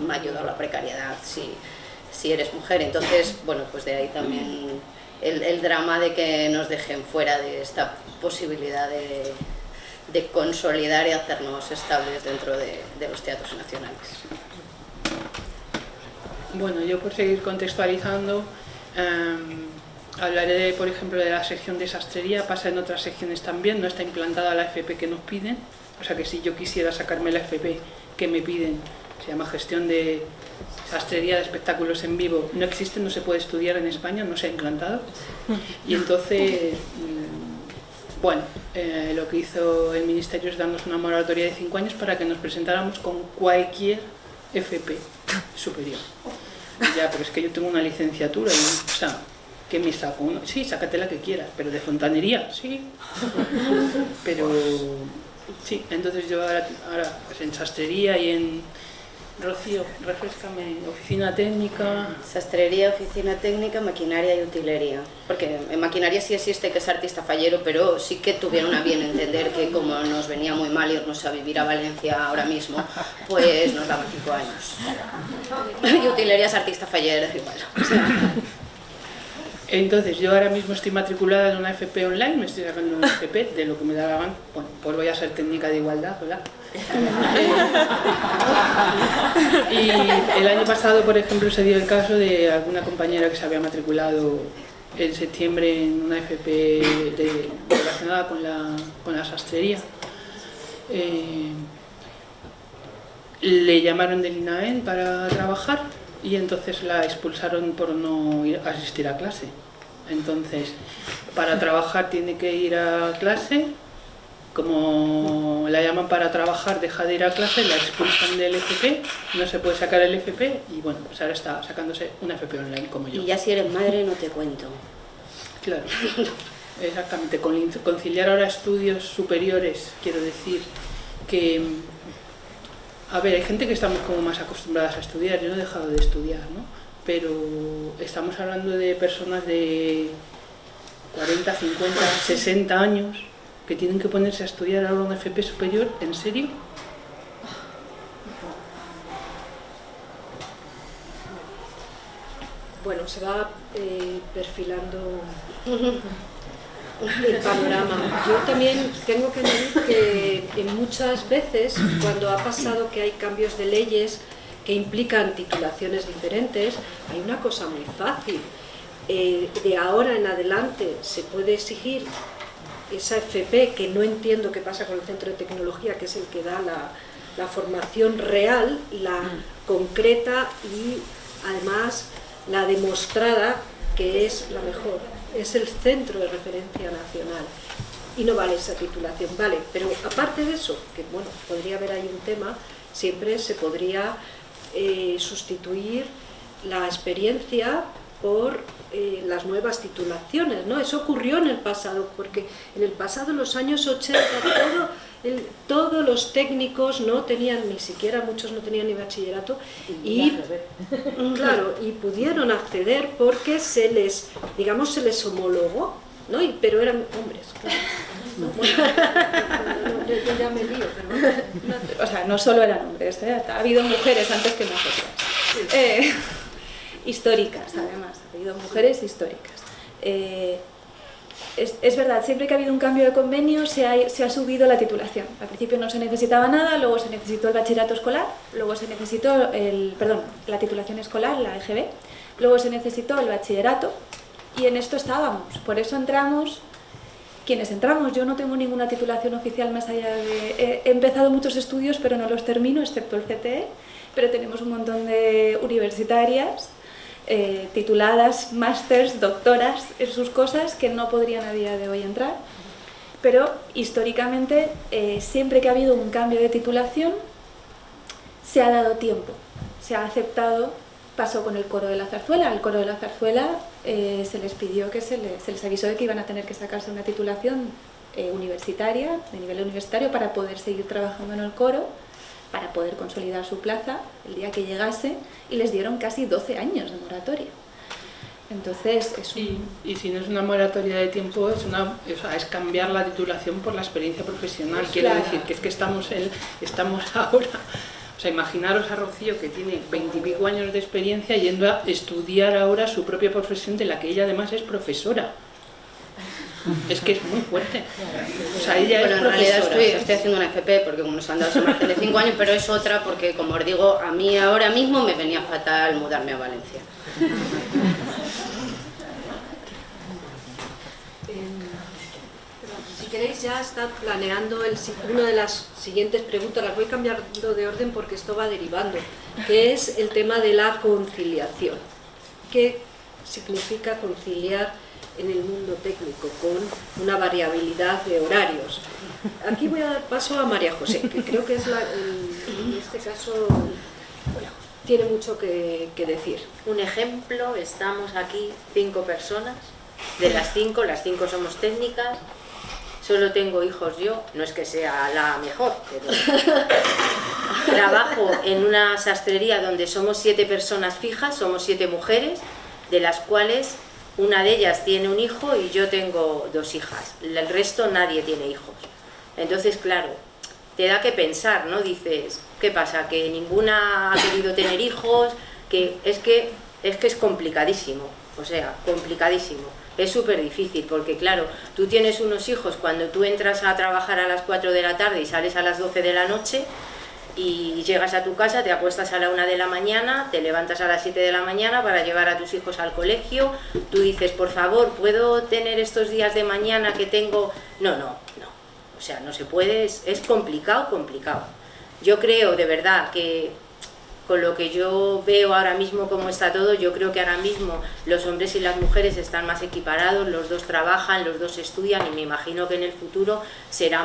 me ha ayudado a la precariedad si eres mujer. Entonces, bueno, pues de ahí también el drama de que nos dejen fuera de esta posibilidad de consolidar y hacernos estables dentro de los teatros nacionales. Bueno, yo por seguir contextualizando, hablaré, por ejemplo, de la sección de sastrería. Pasa en otras secciones también, no está implantada la FP que nos piden, o sea que si yo quisiera sacarme la FP que me piden, se llama gestión de sastrería de espectáculos en vivo, no existe, no se puede estudiar en España, no se ha implantado. Y entonces, bueno, lo que hizo el Ministerio es darnos una moratoria de 5 años para que nos presentáramos con cualquier FP superior. Ya, pero es que yo tengo una licenciatura, y, o sea, ¿qué me saco? Sí, sácate la que quieras, pero de fontanería, sí. Pero sí, entonces yo ahora pues en sastrería y Rocío, refrescame, oficina técnica... Sastrería, oficina técnica, maquinaria y utilería. Porque en maquinaria sí existe que es artista fallero, pero sí que tuvieron a bien entender que como nos venía muy mal irnos a vivir a Valencia ahora mismo, pues nos daban 5 años. Y utilería es artista fallero, igual. O sea, entonces, yo ahora mismo estoy matriculada en una FP online, me estoy sacando una FP de lo que me da la gana. Bueno, pues voy a ser técnica de igualdad, hola. Y el año pasado, por ejemplo, se dio el caso de alguna compañera que se había matriculado en septiembre en una FP relacionada con la sastrería. Le llamaron del INAEN para trabajar y entonces la expulsaron por no asistir a clase. Entonces, para trabajar tiene que ir a clase. Como la llaman para trabajar, deja de ir a clase, la expulsan del FP, no se puede sacar el FP y bueno, pues ahora está sacándose una FP online como yo. y ya si eres madre no te cuento. Claro, exactamente, conciliar ahora estudios superiores, quiero decir que, a ver, hay gente que estamos como más acostumbradas a estudiar, yo no he dejado de estudiar, ¿no? Pero estamos hablando de personas de 40, 50, 60 años que tienen que ponerse a estudiar ahora una FP superior, ¿en serio? Bueno, se va perfilando el panorama. Yo también tengo que añadir que en muchas veces, cuando ha pasado que hay cambios de leyes que implican titulaciones diferentes, hay una cosa muy fácil. De ahora en adelante se puede exigir esa FP, que no entiendo qué pasa con el centro de tecnología, que es el que da la formación real, la concreta y además la demostrada, que es la mejor. Es el centro de referencia nacional y no vale esa titulación, vale, pero aparte de eso, que bueno, podría haber ahí un tema, siempre se podría sustituir la experiencia por las nuevas titulaciones, ¿no? Eso ocurrió en el pasado, porque en el pasado, en los años 80, todos los técnicos no tenían, ni siquiera muchos no tenían ni bachillerato, y claro, y pudieron acceder porque se les, digamos, se les homologó, ¿no? Pero eran hombres, claro. Bueno, yo ya me lío, pero O sea, no solo eran hombres, ha habido mujeres antes que nosotras. Sí. Históricas, además, ha habido mujeres históricas. Es verdad, siempre que ha habido un cambio de convenio se ha subido la titulación. Al principio no se necesitaba nada, luego se necesitó el bachillerato escolar, luego se necesitó la titulación escolar, la EGB, luego se necesitó el bachillerato y en esto estábamos. Por eso entramos, quienes entramos, yo no tengo ninguna titulación oficial más allá de... He empezado muchos estudios pero no los termino, excepto el CTE, pero tenemos un montón de universitarias tituladas, másters, doctoras en sus cosas que no podrían a día de hoy entrar, pero históricamente siempre que ha habido un cambio de titulación se ha dado tiempo, se ha aceptado. Pasó con el coro de la zarzuela. Al coro de la zarzuela se les pidió que se les avisó de que iban a tener que sacarse una titulación universitaria, de nivel universitario, para poder seguir trabajando en el coro, para poder consolidar su plaza el día que llegase, y les dieron casi 12 años de moratoria. Entonces, y si no es una moratoria de tiempo, es cambiar la titulación por la experiencia profesional. Quiero decir que es que estamos ahora... O sea, imaginaros a Rocío, que tiene 20 y pico años de experiencia, yendo a estudiar ahora su propia profesión, de la que ella además es profesora. Es que es muy fuerte. O sea, ella es profesora. En realidad estoy haciendo una FP porque como nos han dado ese margen de 5 años, pero es otra porque, como os digo, a mí ahora mismo me venía fatal mudarme a Valencia. Si queréis, ya está planeando una de las siguientes preguntas, las voy cambiando de orden porque esto va derivando, que es el tema de la conciliación. ¿Qué significa conciliar en el mundo técnico con una variabilidad de horarios? Aquí voy a dar paso a María José, que creo que es en este caso tiene mucho que decir. Un ejemplo, estamos aquí 5 personas, de las 5 somos técnicas, solo tengo hijos yo, no es que sea la mejor, pero trabajo en una sastrería donde somos 7 personas fijas, somos 7 mujeres, de las cuales una de ellas tiene un hijo y yo tengo 2 hijas, el resto nadie tiene hijos. Entonces, claro, te da que pensar, ¿no? Dices, ¿qué pasa? Que ninguna ha querido tener hijos, que es complicadísimo, o sea, complicadísimo. Es súper difícil porque, claro, tú tienes unos hijos cuando tú entras a trabajar a las 4 de la tarde y sales a las 12 de la noche y llegas a tu casa, te acuestas a la 1 de la mañana, te levantas a las 7 de la mañana para llevar a tus hijos al colegio, tú dices, por favor, ¿puedo tener estos días de mañana que tengo? No, o sea, no se puede, es complicado. Yo creo, de verdad, que con lo que yo veo ahora mismo cómo está todo, yo creo que ahora mismo los hombres y las mujeres están más equiparados, los dos trabajan, los dos estudian y me imagino que en el futuro será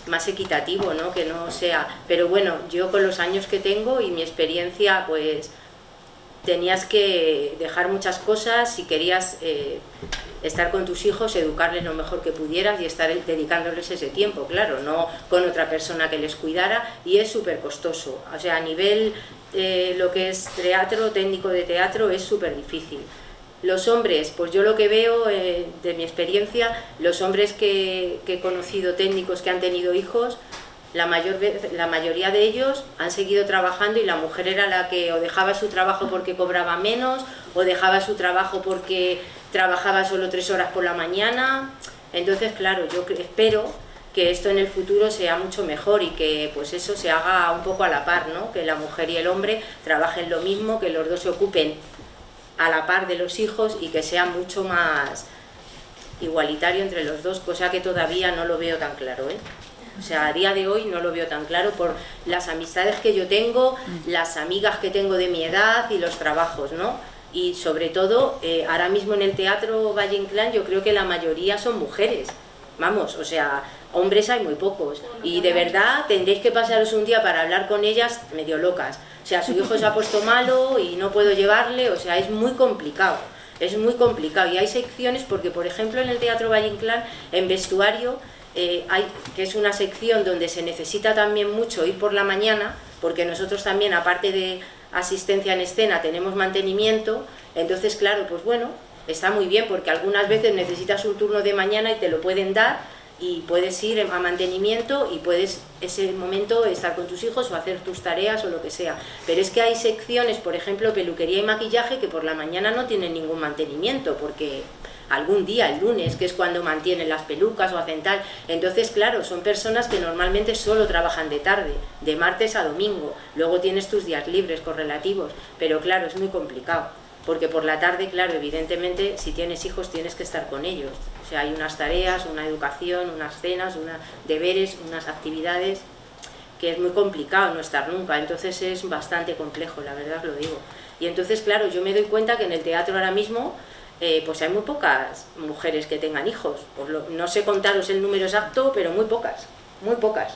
más equitativo, ¿no? Que no sea... Pero bueno, yo con los años que tengo y mi experiencia, pues tenías que dejar muchas cosas si querías estar con tus hijos, educarles lo mejor que pudieras y estar dedicándoles ese tiempo, claro, no con otra persona que les cuidara, y es súper costoso. O sea, a nivel lo que es teatro, técnico de teatro, es súper difícil. Los hombres, pues yo lo que veo de mi experiencia, los hombres que he conocido, técnicos que han tenido hijos, la mayoría de ellos han seguido trabajando y la mujer era la que o dejaba su trabajo porque cobraba menos o dejaba su trabajo porque trabajaba solo 3 horas por la mañana. Entonces, claro, yo espero que esto en el futuro sea mucho mejor y que pues eso se haga un poco a la par, ¿no? Que la mujer y el hombre trabajen lo mismo, que los dos se ocupen a la par de los hijos y que sea mucho más igualitario entre los dos, cosa que todavía no lo veo tan claro, ¿eh? O sea, a día de hoy no lo veo tan claro por las amistades que yo tengo, las amigas que tengo de mi edad y los trabajos, ¿no? Y sobre todo, ahora mismo en el Teatro Valle Inclán yo creo que la mayoría son mujeres, vamos, o sea, hombres hay muy pocos. Y de verdad tendréis que pasaros un día para hablar con ellas medio locas. O sea, su hijo se ha puesto malo y no puedo llevarle, o sea, es muy complicado. Es muy complicado. Y hay secciones, porque por ejemplo en el Teatro Valle Inclán, en vestuario, que es una sección donde se necesita también mucho ir por la mañana, porque nosotros también, aparte de asistencia en escena, tenemos mantenimiento. Entonces, claro, pues bueno, está muy bien, porque algunas veces necesitas un turno de mañana y te lo pueden dar, y puedes ir a mantenimiento y puedes ese momento estar con tus hijos o hacer tus tareas o lo que sea. Pero es que hay secciones, por ejemplo, peluquería y maquillaje, que por la mañana no tienen ningún mantenimiento, porque algún día, el lunes, que es cuando mantienen las pelucas o hacen tal. Entonces, claro, son personas que normalmente solo trabajan de tarde, de martes a domingo. Luego tienes tus días libres correlativos, pero claro, es muy complicado. Porque por la tarde, claro, evidentemente, si tienes hijos tienes que estar con ellos. O sea, hay unas tareas, una educación, unas cenas, unos deberes, unas actividades, que es muy complicado no estar nunca. Entonces es bastante complejo, la verdad os lo digo. Y entonces, claro, yo me doy cuenta que en el teatro ahora mismo pues hay muy pocas mujeres que tengan hijos. No sé contaros el número exacto, pero muy pocas, muy pocas.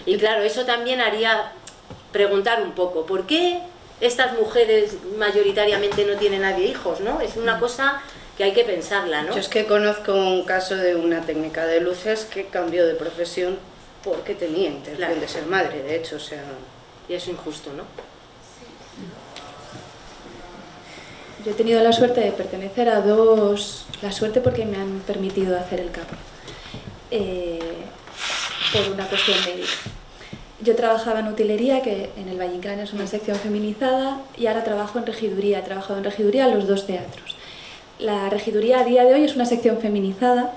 Y claro, eso también haría preguntar un poco, ¿por qué estas mujeres mayoritariamente no tienen nadie hijos, ¿no? Es una cosa que hay que pensarla, ¿no? Yo es que conozco un caso de una técnica de luces que cambió de profesión porque tenía intención de ser madre, de hecho, o sea... Y es injusto, ¿no? Yo he tenido la suerte de pertenecer a dos... La suerte porque me han permitido hacer el CAP. Por una cuestión médica. Yo trabajaba en utilería, que en el Valle Inclán es una sección feminizada, y ahora trabajo en regiduría. He trabajado en regiduría en los 2 teatros. La regiduría a día de hoy es una sección feminizada,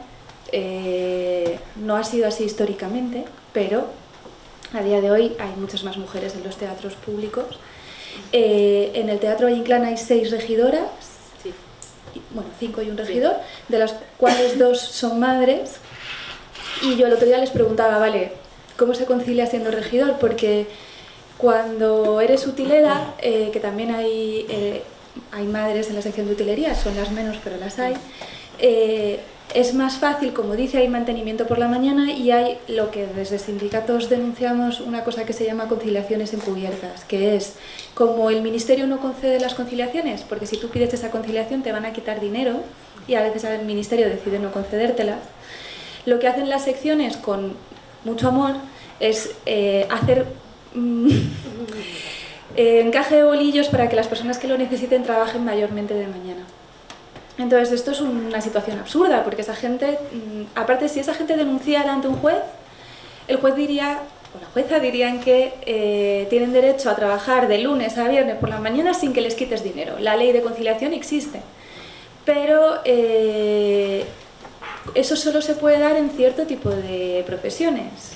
no ha sido así históricamente, pero a día de hoy hay muchas más mujeres en los teatros públicos. En el Teatro Valle Inclán hay 6 regidoras, sí. Bueno, 5 y un regidor, de las cuales 2 son madres, y yo el otro día les preguntaba, vale, ¿cómo se concilia siendo regidor? Porque cuando eres utilera, que también hay madres en la sección de utilería, son las menos pero las hay, Es más fácil, como dice, hay mantenimiento por la mañana y hay lo que desde sindicatos denunciamos, una cosa que se llama conciliaciones encubiertas, que es como el ministerio no concede las conciliaciones, porque si tú pides esa conciliación te van a quitar dinero y a veces el ministerio decide no concedértela. Lo que hacen las secciones con mucho amor es hacer encaje de bolillos para que las personas que lo necesiten trabajen mayormente de mañana. Entonces esto es una situación absurda, porque esa gente, aparte si esa gente denunciara ante un juez, el juez diría, o la jueza dirían que tienen derecho a trabajar de lunes a viernes por la mañana sin que les quites dinero. La ley de conciliación existe, pero eso solo se puede dar en cierto tipo de profesiones.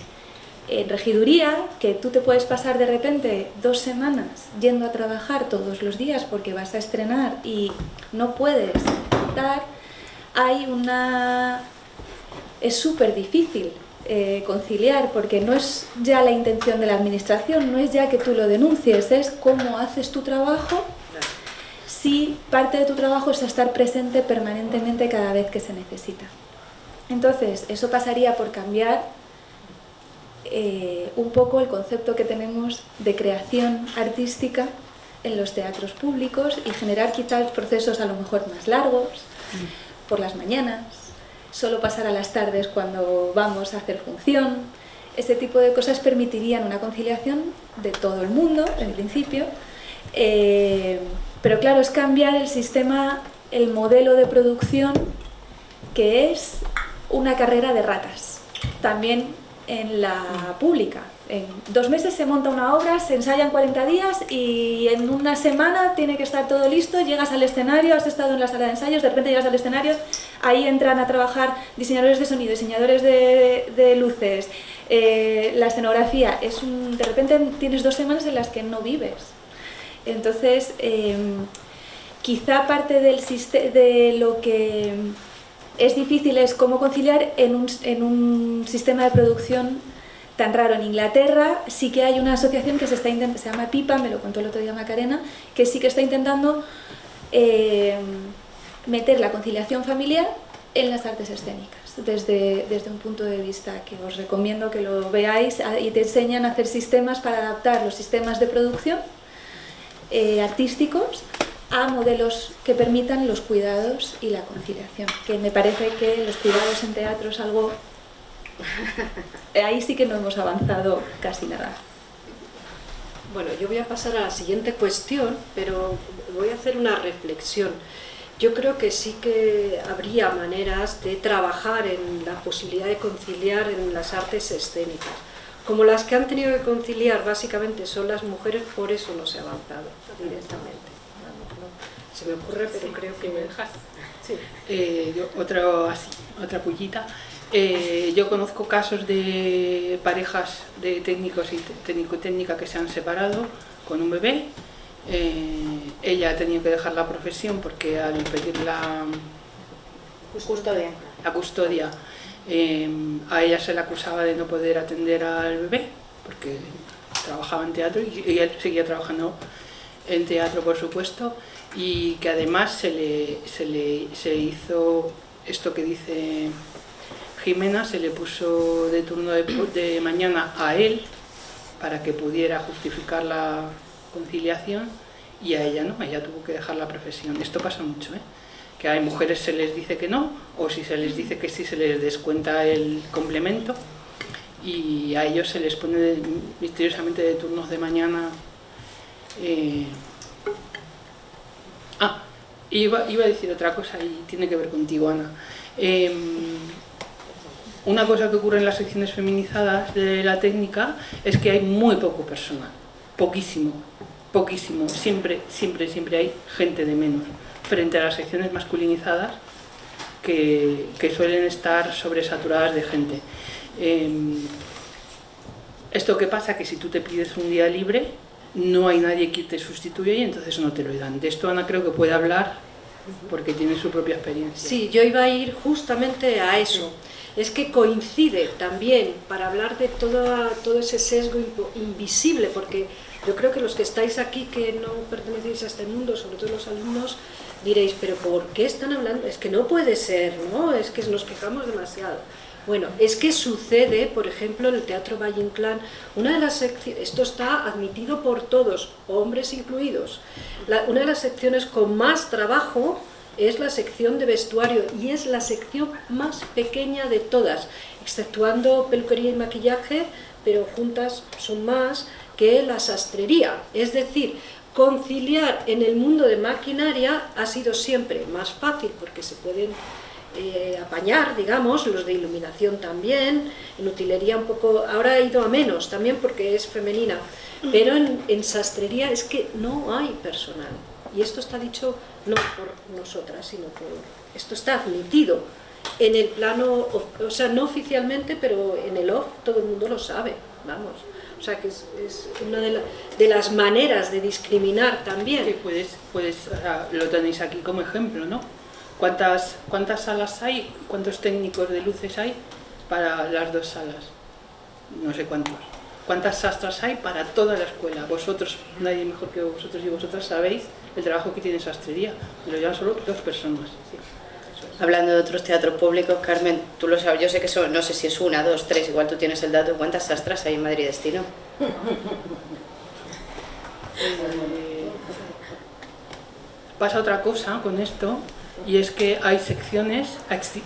En regiduría, que tú te puedes pasar de repente 2 semanas yendo a trabajar todos los días porque vas a estrenar y no puedes faltar, es súper difícil conciliar, porque no es ya la intención de la administración, no es ya que tú lo denuncies, es cómo haces tu trabajo, si parte de tu trabajo es estar presente permanentemente cada vez que se necesita. Entonces, eso pasaría por cambiar un poco el concepto que tenemos de creación artística en los teatros públicos y generar quizás procesos a lo mejor más largos, por las mañanas, solo pasar a las tardes cuando vamos a hacer función. Ese tipo de cosas permitirían una conciliación de todo el mundo, en principio, pero claro, es cambiar el sistema, el modelo de producción, que es una carrera de ratas. También en la pública. En 2 meses se monta una obra, se ensayan 40 días y en una semana tiene que estar todo listo, llegas al escenario, has estado en la sala de ensayos, de repente llegas al escenario, ahí entran a trabajar diseñadores de sonido, diseñadores de luces, la escenografía, de repente tienes 2 semanas en las que no vives. Entonces, quizá parte de lo que es difícil es cómo conciliar en un sistema de producción tan raro. En Inglaterra sí que hay una asociación que se llama PIPA, me lo contó el otro día Macarena, que sí que está intentando meter la conciliación familiar en las artes escénicas, desde un punto de vista que os recomiendo que lo veáis, y te enseñan a hacer sistemas para adaptar los sistemas de producción artísticos a modelos que permitan los cuidados y la conciliación, que me parece que los cuidados en teatro es algo... Ahí sí que no hemos avanzado casi nada. Bueno, yo voy a pasar a la siguiente cuestión, pero voy a hacer una reflexión. Yo creo que sí que habría maneras de trabajar en la posibilidad de conciliar en las artes escénicas. Como las que han tenido que conciliar básicamente son las mujeres, por eso no se ha avanzado directamente. Se me ocurre, pero sí, creo que... me dejas. Sí. Otra pullita. Yo conozco casos de parejas de técnicos y técnica que se han separado con un bebé. Ella ha tenido que dejar la profesión porque al pedir la custodia, a ella se le acusaba de no poder atender al bebé porque trabajaba en teatro y él seguía trabajando en teatro, por supuesto, y que además se hizo esto que dice Jimena, se le puso de turno de mañana a él para que pudiera justificar la conciliación, y a ella no, ella tuvo que dejar la profesión. Esto pasa mucho, que hay mujeres se les dice que no, o si se les dice que sí se les descuenta el complemento, y a ellos se les pone misteriosamente de turnos de mañana. Iba a decir otra cosa y tiene que ver contigo, Ana. Una cosa que ocurre en las secciones feminizadas de la técnica es que hay muy poco personal, poquísimo, siempre hay gente de menos frente a las secciones masculinizadas que suelen estar sobresaturadas de gente. Esto que pasa que si tú te pides un día libre, no hay nadie que te sustituya y entonces no te lo dan. De esto Ana creo que puede hablar porque tiene su propia experiencia. Sí, yo iba a ir justamente a eso. Es que coincide también para hablar de todo ese sesgo invisible, porque yo creo que los que estáis aquí, que no pertenecéis a este mundo, sobre todo los alumnos, Diréis, pero ¿por qué están hablando? Es que no puede ser, ¿no? Es que nos quejamos demasiado. Bueno, es que sucede, por ejemplo, en el Teatro Valle Inclán, una de las secciones, esto está admitido por todos, hombres incluidos, una de las secciones con más trabajo es la sección de vestuario y es la sección más pequeña de todas, exceptuando peluquería y maquillaje, pero juntas son más que la sastrería. Es decir, conciliar en el mundo de maquinaria ha sido siempre más fácil porque se pueden apañar, digamos, los de iluminación también, en utilería un poco, ahora ha ido a menos también porque es femenina, pero en sastrería es que no hay personal. Y esto está dicho no por nosotras, sino por... Esto está admitido en el plano, o sea, no oficialmente, pero en el off todo el mundo lo sabe, vamos. O sea, que es una de las maneras de discriminar también. Que lo tenéis aquí como ejemplo, ¿no? ¿Cuántas salas hay? ¿Cuántos técnicos de luces hay para las 2 salas? No sé cuántos. ¿Cuántas sastras hay para toda la escuela? Vosotros, nadie mejor que vosotros y vosotras sabéis el trabajo que tiene sastrería. Lo llevan solo 2 personas. Sí. Hablando de otros teatros públicos, Carmen, tú lo sabes, yo sé que son, no sé si es 1, 2, 3, igual tú tienes el dato. ¿Cuántas sastras hay en Madrid Destino? Pasa otra cosa con esto, y es que hay secciones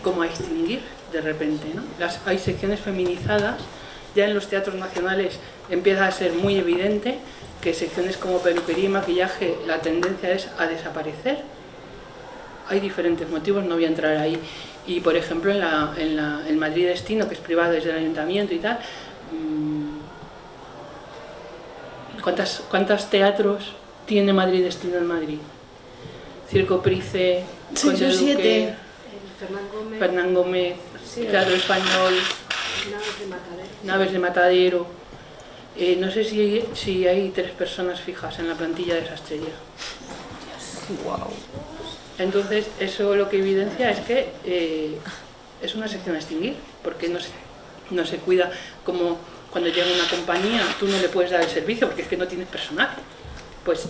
como a extinguir de repente, ¿no? Hay secciones feminizadas, ya en los teatros nacionales empieza a ser muy evidente que secciones como peluquería y maquillaje la tendencia es a desaparecer. Hay diferentes motivos, no voy a entrar ahí. Y por ejemplo en Madrid Destino, que es privado desde el ayuntamiento y tal, ¿cuántos teatros tiene Madrid Destino en Madrid? Circo Price, Conde Duque, Fernán Gómez, sí, Teatro Español, Naves de Matadero. No sé si hay 3 personas fijas en la plantilla de sastrería. Wow. Entonces, eso lo que evidencia es que es una sección a extinguir, porque no se cuida. Como cuando llega una compañía, tú no le puedes dar el servicio porque es que no tienes personal. Pues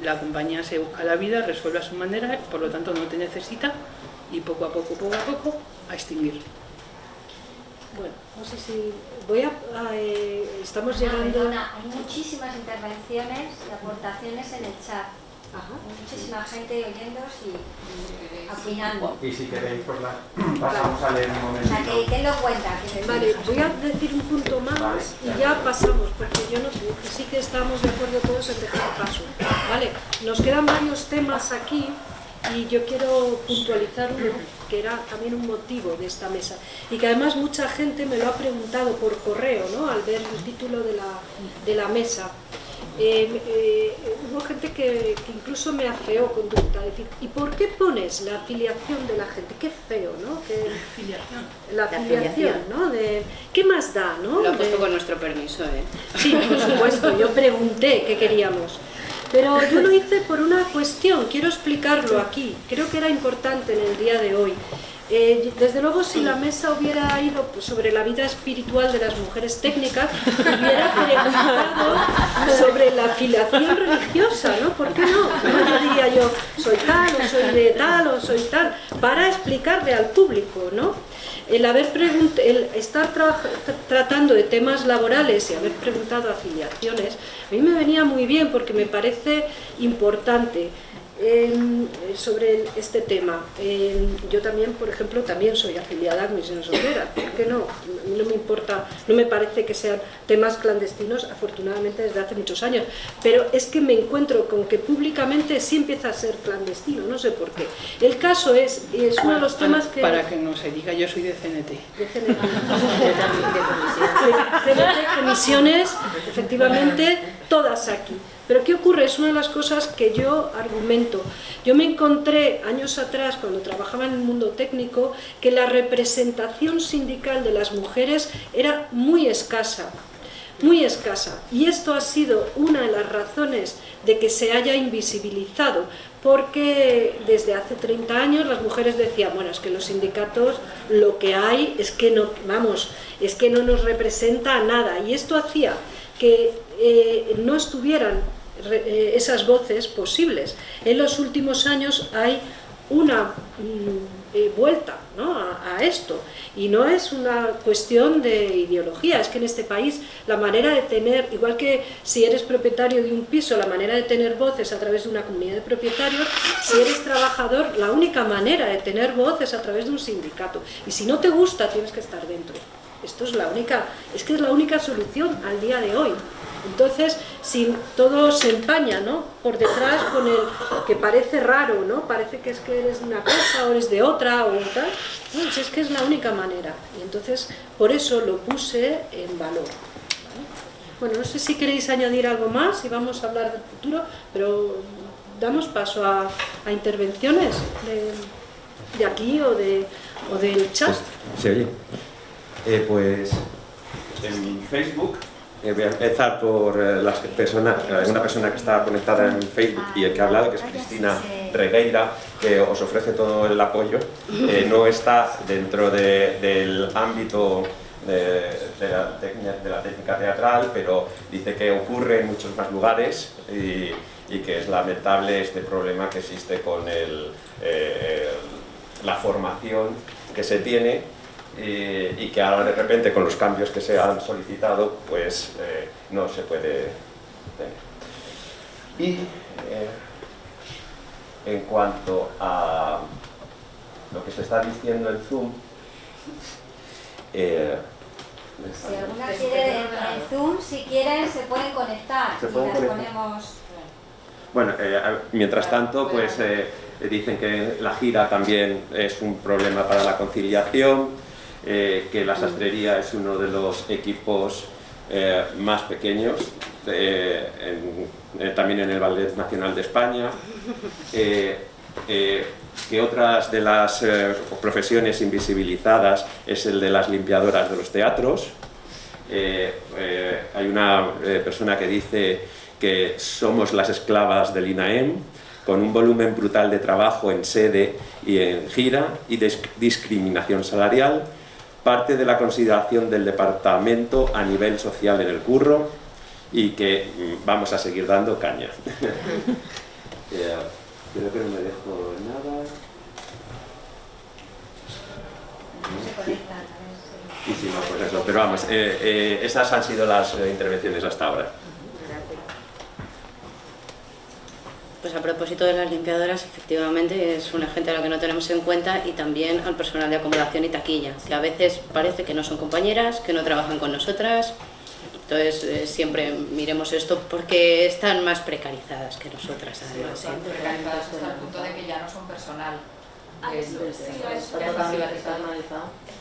la compañía se busca la vida, resuelve a su manera, por lo tanto no te necesita, y poco a poco a extinguir. Bueno, no sé si estamos llegando... Perdona, hay muchísimas intervenciones y aportaciones en el chat. Ajá. Muchísima gente oyéndoos y opinando. Y si queréis, pues pasamos a leer un momento. O sea, que lo cuenta. Vale, voy a decir un punto más y ya pasamos, porque sí que estamos de acuerdo todos en dejar paso. Vale, nos quedan varios temas aquí y yo quiero puntualizar uno que era también un motivo de esta mesa y que además mucha gente me lo ha preguntado por correo, ¿no? Al ver el título de la mesa. Hubo gente que incluso me afeó conducta, decir, ¿y por qué pones la afiliación de la gente? Qué feo, ¿no? La afiliación, ¿no? ¿Qué más da, no? Lo ha puesto con nuestro permiso, ¿eh? Sí, por supuesto, yo pregunté qué queríamos. Pero yo lo hice por una cuestión, quiero explicarlo aquí, creo que era importante en el día de hoy. Desde luego, si la mesa hubiera ido sobre la vida espiritual de las mujeres técnicas, hubiera preguntado sobre la afiliación religiosa, ¿no? ¿Por qué no? No diría yo, soy tal, o soy de tal, o soy tal, para explicarle al público, ¿no? El estar tratando de temas laborales y haber preguntado afiliaciones, a mí me venía muy bien porque me parece importante. Sobre este tema, yo también, por ejemplo, también soy afiliada a Misiones Obreras, ¿por qué no? No me importa, no me parece que sean temas clandestinos, afortunadamente desde hace muchos años, pero es que me encuentro con que públicamente sí empieza a ser clandestino, no sé por qué. El caso es uno de los temas que... Para que no se diga, yo soy de CNT. De CNT. CNT, comisiones, efectivamente, todas aquí. Pero ¿qué ocurre? Es una de las cosas que yo argumento. Yo me encontré años atrás, cuando trabajaba en el mundo técnico, que la representación sindical de las mujeres era muy escasa. Muy escasa. Y esto ha sido una de las razones de que se haya invisibilizado, porque desde hace 30 años las mujeres decían, bueno, es que los sindicatos lo que hay es que no, vamos, es que no nos representa a nada. Y esto hacía que no estuvieran esas voces posibles. En los últimos años hay una vuelta, ¿no?, a esto, y no es una cuestión de ideología, es que en este país la manera de tener, igual que si eres propietario de un piso, la manera de tener voz es a través de una comunidad de propietarios, si eres trabajador, la única manera de tener voz es a través de un sindicato, y si no te gusta tienes que estar dentro. Esto es la única solución al día de hoy. Entonces, si todo se empaña, ¿no?, por detrás con el que parece raro, ¿no?, parece que es que eres de una cosa o eres de otra o tal, no, si es que es la única manera. Y entonces, por eso lo puse en valor. ¿Vale? Bueno, no sé si queréis añadir algo más y vamos a hablar del futuro, pero damos paso a intervenciones de aquí o del chat. ¿Se oye? Pues en Facebook, voy a empezar por una persona que está conectada en Facebook y el que ha hablado, que es Cristina Regueira, que os ofrece todo el apoyo. No está dentro del ámbito de la técnica teatral, pero dice que ocurre en muchos más lugares y que es lamentable este problema que existe con la formación que se tiene. Y que ahora de repente con los cambios que se han solicitado pues no se puede tener. Y en cuanto a lo que se está diciendo en Zoom, si alguna quiere en Zoom, si quieren se pueden conectar. ¿Se pueden conectar? Ponemos... Bueno, mientras tanto pues dicen que la gira también es un problema para la conciliación, que la sastrería es uno de los equipos más pequeños, también en el Ballet Nacional de España, que otras de las profesiones invisibilizadas es el de las limpiadoras de los teatros. Hay una persona que dice que somos las esclavas del INAEM, con un volumen brutal de trabajo en sede y en gira y discriminación salarial, parte de la consideración del departamento a nivel social en el curro y que vamos a seguir dando caña. Creo que no me dejo nada. Y si no, pues eso. Pero vamos, esas han sido las intervenciones hasta ahora. Pues a propósito de las limpiadoras, efectivamente es una gente a la que no tenemos en cuenta, y también al personal de acomodación y taquilla, que a veces parece que no son compañeras, que no trabajan con nosotras. Entonces siempre miremos esto porque están más precarizadas que nosotras, además. Sí, están precarizadas hasta el punto de que ya no son personal.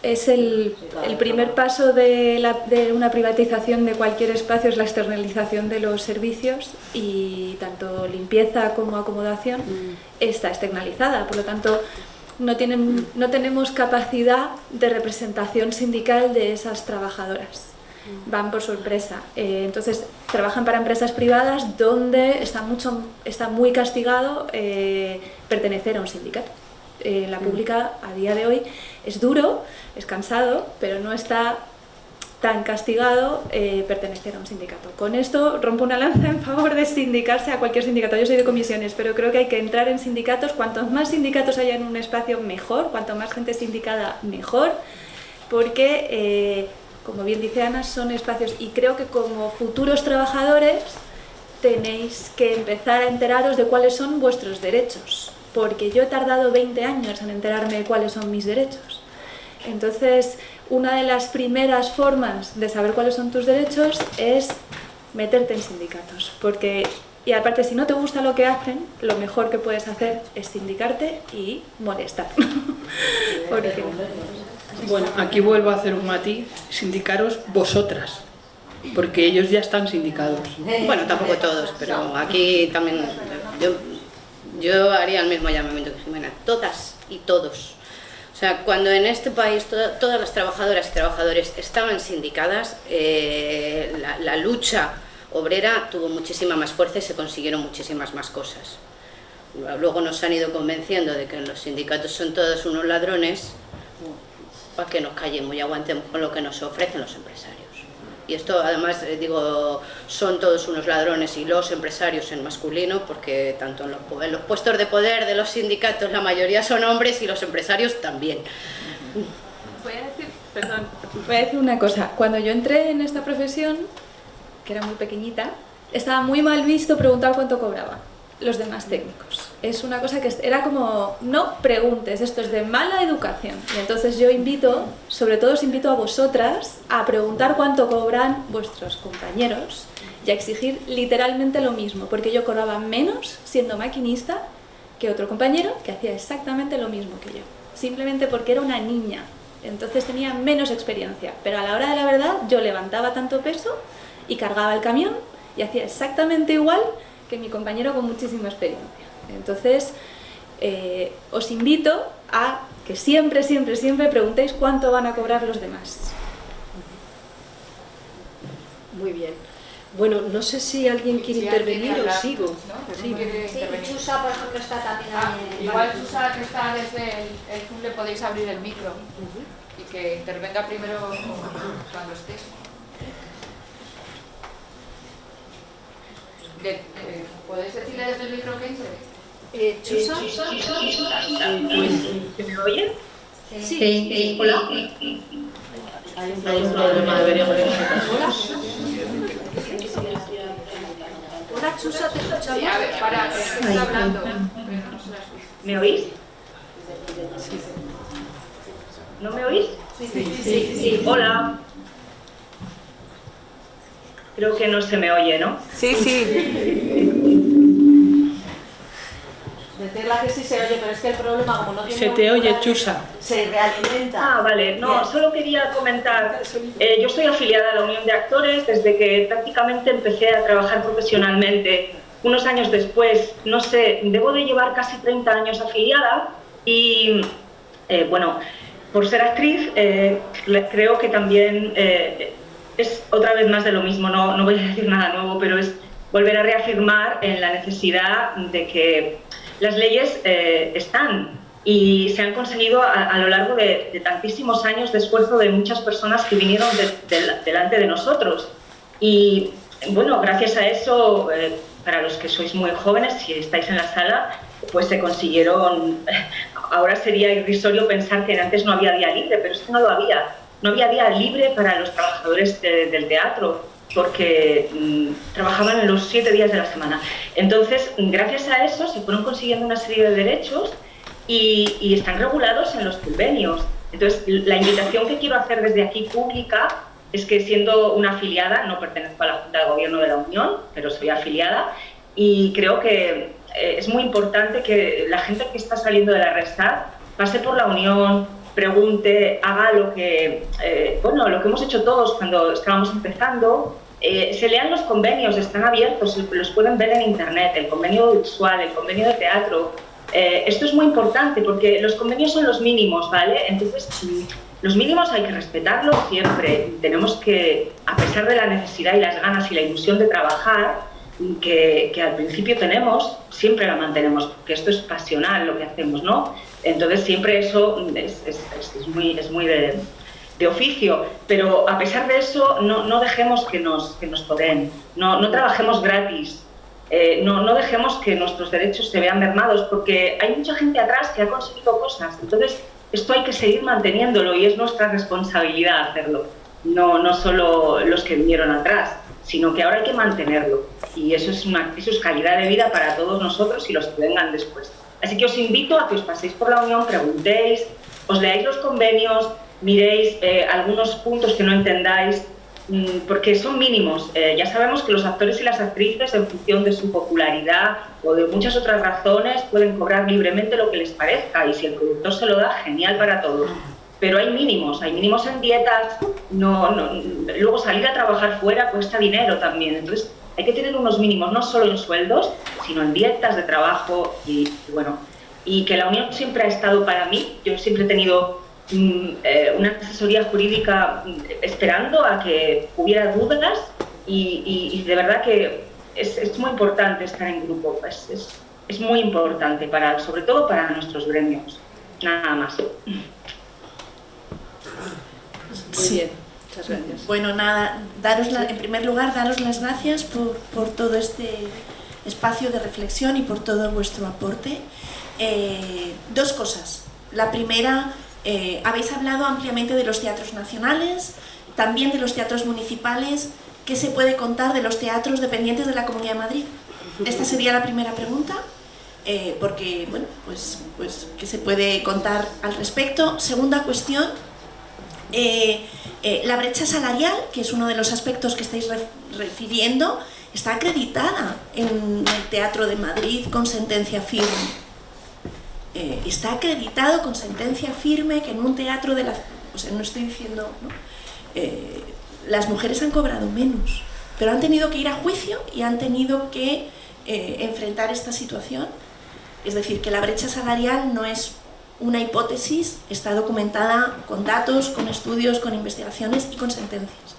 Es el primer paso de una privatización de cualquier espacio, es la externalización de los servicios, y tanto limpieza como acomodación está externalizada, por lo tanto no tenemos capacidad de representación sindical de esas trabajadoras. Van por sorpresa, entonces trabajan para empresas privadas donde está muy castigado pertenecer a un sindicato. La pública a día de hoy es duro, es cansado, pero no está tan castigado pertenecer a un sindicato. Con esto rompo una lanza en favor de sindicarse a cualquier sindicato. Yo soy de comisiones, pero creo que hay que entrar en sindicatos. Cuantos más sindicatos haya en un espacio, mejor. Cuanto más gente sindicada, mejor, porque como bien dice Ana, son espacios, y creo que como futuros trabajadores tenéis que empezar a enteraros de cuáles son vuestros derechos, porque yo he tardado 20 años en enterarme de cuáles son mis derechos. Entonces, una de las primeras formas de saber cuáles son tus derechos es meterte en sindicatos, porque, y aparte, si no te gusta lo que hacen, lo mejor que puedes hacer es sindicarte y molestar. Porque... Bueno, aquí vuelvo a hacer un matiz: sindicaros vosotras, porque ellos ya están sindicados. Bueno, tampoco todos, pero aquí también yo haría el mismo llamamiento que Jimena, todas y todos. O sea, cuando en este país todas las trabajadoras y trabajadores estaban sindicadas, la lucha obrera tuvo muchísima más fuerza y se consiguieron muchísimas más cosas. Luego nos han ido convenciendo de que los sindicatos son todos unos ladrones, para que nos callemos y aguantemos con lo que nos ofrecen los empresarios. Y esto además, digo, son todos unos ladrones, y los empresarios en masculino, porque tanto en los puestos de poder de los sindicatos la mayoría son hombres y los empresarios también. Voy a decir una cosa. Cuando yo entré en esta profesión, que era muy pequeñita, estaba muy mal visto preguntar cuánto cobraba los demás técnicos. Es una cosa que era como, no preguntes, esto es de mala educación. Y entonces yo invito, sobre todo os invito a vosotras, a preguntar cuánto cobran vuestros compañeros y a exigir literalmente lo mismo, porque yo cobraba menos siendo maquinista que otro compañero que hacía exactamente lo mismo que yo, simplemente porque era una niña. Entonces tenía menos experiencia, pero a la hora de la verdad yo levantaba tanto peso y cargaba el camión y hacía exactamente igual que mi compañero con muchísima experiencia. Entonces, os invito a que siempre preguntéis cuánto van a cobrar los demás. Muy bien. Bueno, no sé si alguien quiere intervenir o sigo. ¿No? Sí. Sí, Chusa, por ejemplo, está también ahí. Igual Chusa, que está desde el Zoom, le podéis abrir el micro y que intervenga primero cuando esté. ¿Podéis decirle desde el micro que entre? ¿Chusa? ¿Se me oye? Sí. Hola. Hay un problema, deberíamos de Hola, Chusa, te escuchamos. Sí, a ver, para, que está hablando. ¿Me oís? ¿No me oís? Sí. Hola. Creo que no se me oye, ¿no? Sí. Decirla que sí se oye, pero es que el problema, como no tiene... Se te oye, Chusa. Se realimenta. Ah, vale. No, solo quería comentar. Yo soy afiliada a la Unión de Actores desde que prácticamente empecé a trabajar profesionalmente. Unos años después, no sé, debo de llevar casi 30 años afiliada y, bueno, por ser actriz, creo que también es otra vez más de lo mismo. No voy a decir nada nuevo, pero es volver a reafirmar en la necesidad de que las leyes están y se han conseguido a lo largo de tantísimos años de esfuerzo de muchas personas que vinieron delante de nosotros. Y bueno, gracias a eso, para los que sois muy jóvenes, si estáis en la sala, pues se consiguieron. Ahora sería irrisorio pensar que antes no había día libre, pero es que no lo había. No había día libre para los trabajadores del teatro, porque trabajaban en los 7 días de la semana. Entonces, gracias a eso se fueron consiguiendo una serie de derechos y están regulados en los convenios. Entonces, la invitación que quiero hacer desde aquí pública es que, siendo una afiliada, no pertenezco a la Junta de Gobierno de la Unión, pero soy afiliada, y creo que es muy importante que la gente que está saliendo de la RESAD pase por la Unión, pregunte, haga lo que hemos hecho todos cuando estábamos empezando. Se lean los convenios, están abiertos, los pueden ver en internet, el convenio audiovisual, el convenio de teatro. Esto es muy importante porque los convenios son los mínimos, ¿vale? Entonces, los mínimos hay que respetarlos siempre. Tenemos que, a pesar de la necesidad y las ganas y la ilusión de trabajar, que al principio tenemos, siempre la mantenemos, porque esto es pasional lo que hacemos, ¿no? Entonces siempre eso es muy de oficio, pero a pesar de eso no dejemos que nos podeen, no trabajemos gratis, no dejemos que nuestros derechos se vean mermados, porque hay mucha gente atrás que ha conseguido cosas. Entonces esto hay que seguir manteniéndolo y es nuestra responsabilidad hacerlo, no solo los que vinieron atrás, sino que ahora hay que mantenerlo, y eso es calidad de vida para todos nosotros y los que vengan después. Así que os invito a que os paséis por la Unión, preguntéis, os leáis los convenios, miréis algunos puntos que no entendáis, porque son mínimos. Ya sabemos que los actores y las actrices, en función de su popularidad o de muchas otras razones, pueden cobrar libremente lo que les parezca, y si el productor se lo da, genial para todos. Pero hay mínimos en dietas, luego salir a trabajar fuera cuesta dinero también. Entonces hay que tener unos mínimos, no solo en sueldos, sino en dietas de trabajo y que la Unión siempre ha estado para mí. Yo siempre he tenido una asesoría jurídica esperando a que hubiera dudas y de verdad que es muy importante estar en grupo, es muy importante, sobre todo para nuestros gremios. Nada más. Sí. Muchas gracias. Bueno, nada, en primer lugar, daros las gracias por todo este espacio de reflexión y por todo vuestro aporte. Dos cosas. La primera, habéis hablado ampliamente de los teatros nacionales, también de los teatros municipales. ¿Qué se puede contar de los teatros dependientes de la Comunidad de Madrid? Esta sería la primera pregunta, porque, bueno, pues ¿qué se puede contar al respecto? Segunda cuestión, la brecha salarial, que es uno de los aspectos que estáis refiriendo, está acreditada en el Teatro de Madrid con sentencia firme. Está acreditado con sentencia firme que en un teatro de la... O sea, no estoy diciendo... ¿no? Las mujeres han cobrado menos, pero han tenido que ir a juicio y han tenido que enfrentar esta situación. Es decir, que la brecha salarial no es una hipótesis, está documentada con datos, con estudios, con investigaciones y con sentencias.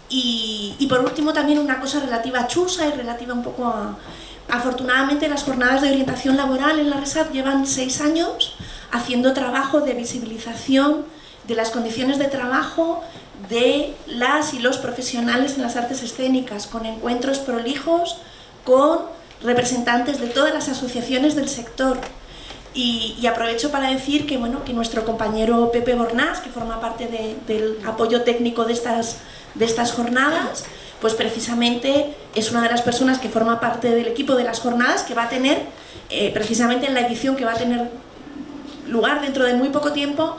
Y por último también una cosa relativa a Chusa y relativa un poco a... Afortunadamente las jornadas de orientación laboral en la RESAD llevan 6 años haciendo trabajo de visibilización de las condiciones de trabajo de las y los profesionales en las artes escénicas, con encuentros prolijos, con representantes de todas las asociaciones del sector. Y aprovecho para decir que, bueno, que nuestro compañero Pepe Bornás, que forma parte del apoyo técnico de estas jornadas, pues precisamente es una de las personas que forma parte del equipo de las jornadas, que va a tener, precisamente en la edición que va a tener lugar dentro de muy poco tiempo,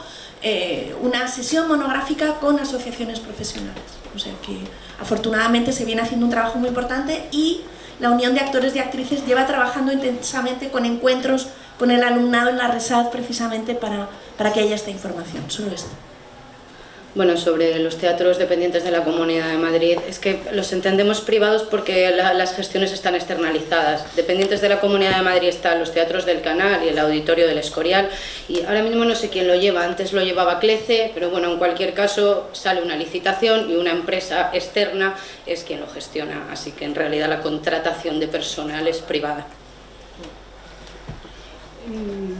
una sesión monográfica con asociaciones profesionales. O sea que afortunadamente se viene haciendo un trabajo muy importante y la Unión de Actores y Actrices lleva trabajando intensamente con encuentros con el alumnado en la RESAD precisamente para que haya esta información. Solo esto. Bueno, sobre los teatros dependientes de la Comunidad de Madrid, es que los entendemos privados porque las gestiones están externalizadas. Dependientes de la Comunidad de Madrid están los teatros del Canal y el Auditorio del Escorial, y ahora mismo no sé quién lo lleva, antes lo llevaba CLECE, pero bueno, en cualquier caso sale una licitación y una empresa externa es quien lo gestiona, así que en realidad la contratación de personal es privada.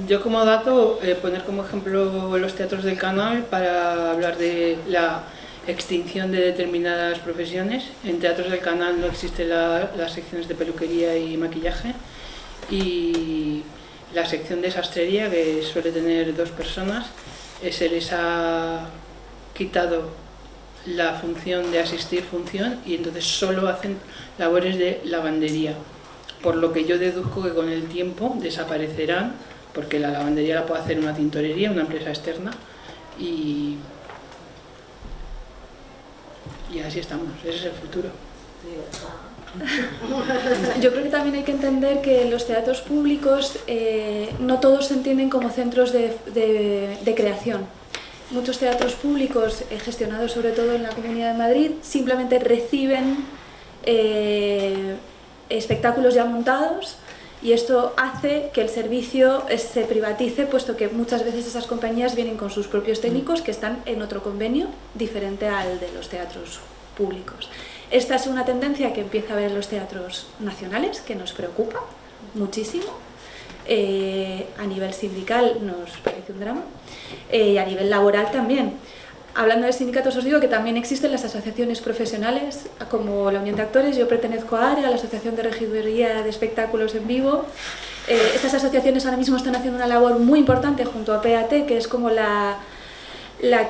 Yo como dato, poner como ejemplo los teatros del Canal para hablar de la extinción de determinadas profesiones. En teatros del Canal no existen las secciones de peluquería y maquillaje, y la sección de sastrería, que suele tener 2 personas, se les ha quitado la función de asistir función y entonces solo hacen labores de lavandería. Por lo que yo deduzco que con el tiempo desaparecerán, porque la lavandería la puede hacer una tintorería, una empresa externa, y así estamos, ese es el futuro. Yo creo que también hay que entender que los teatros públicos no todos se entienden como centros de creación. Muchos teatros públicos, gestionados sobre todo en la Comunidad de Madrid, simplemente reciben espectáculos ya montados, y esto hace que el servicio se privatice, puesto que muchas veces esas compañías vienen con sus propios técnicos que están en otro convenio diferente al de los teatros públicos. Esta es una tendencia que empieza a ver en los teatros nacionales, que nos preocupa muchísimo. A nivel sindical nos parece un drama, y a nivel laboral también. Hablando de sindicatos, os digo que también existen las asociaciones profesionales, como la Unión de Actores. Yo pertenezco a AREA, a la Asociación de Regiduría de Espectáculos en Vivo. Estas asociaciones ahora mismo están haciendo una labor muy importante junto a PAT, que es como la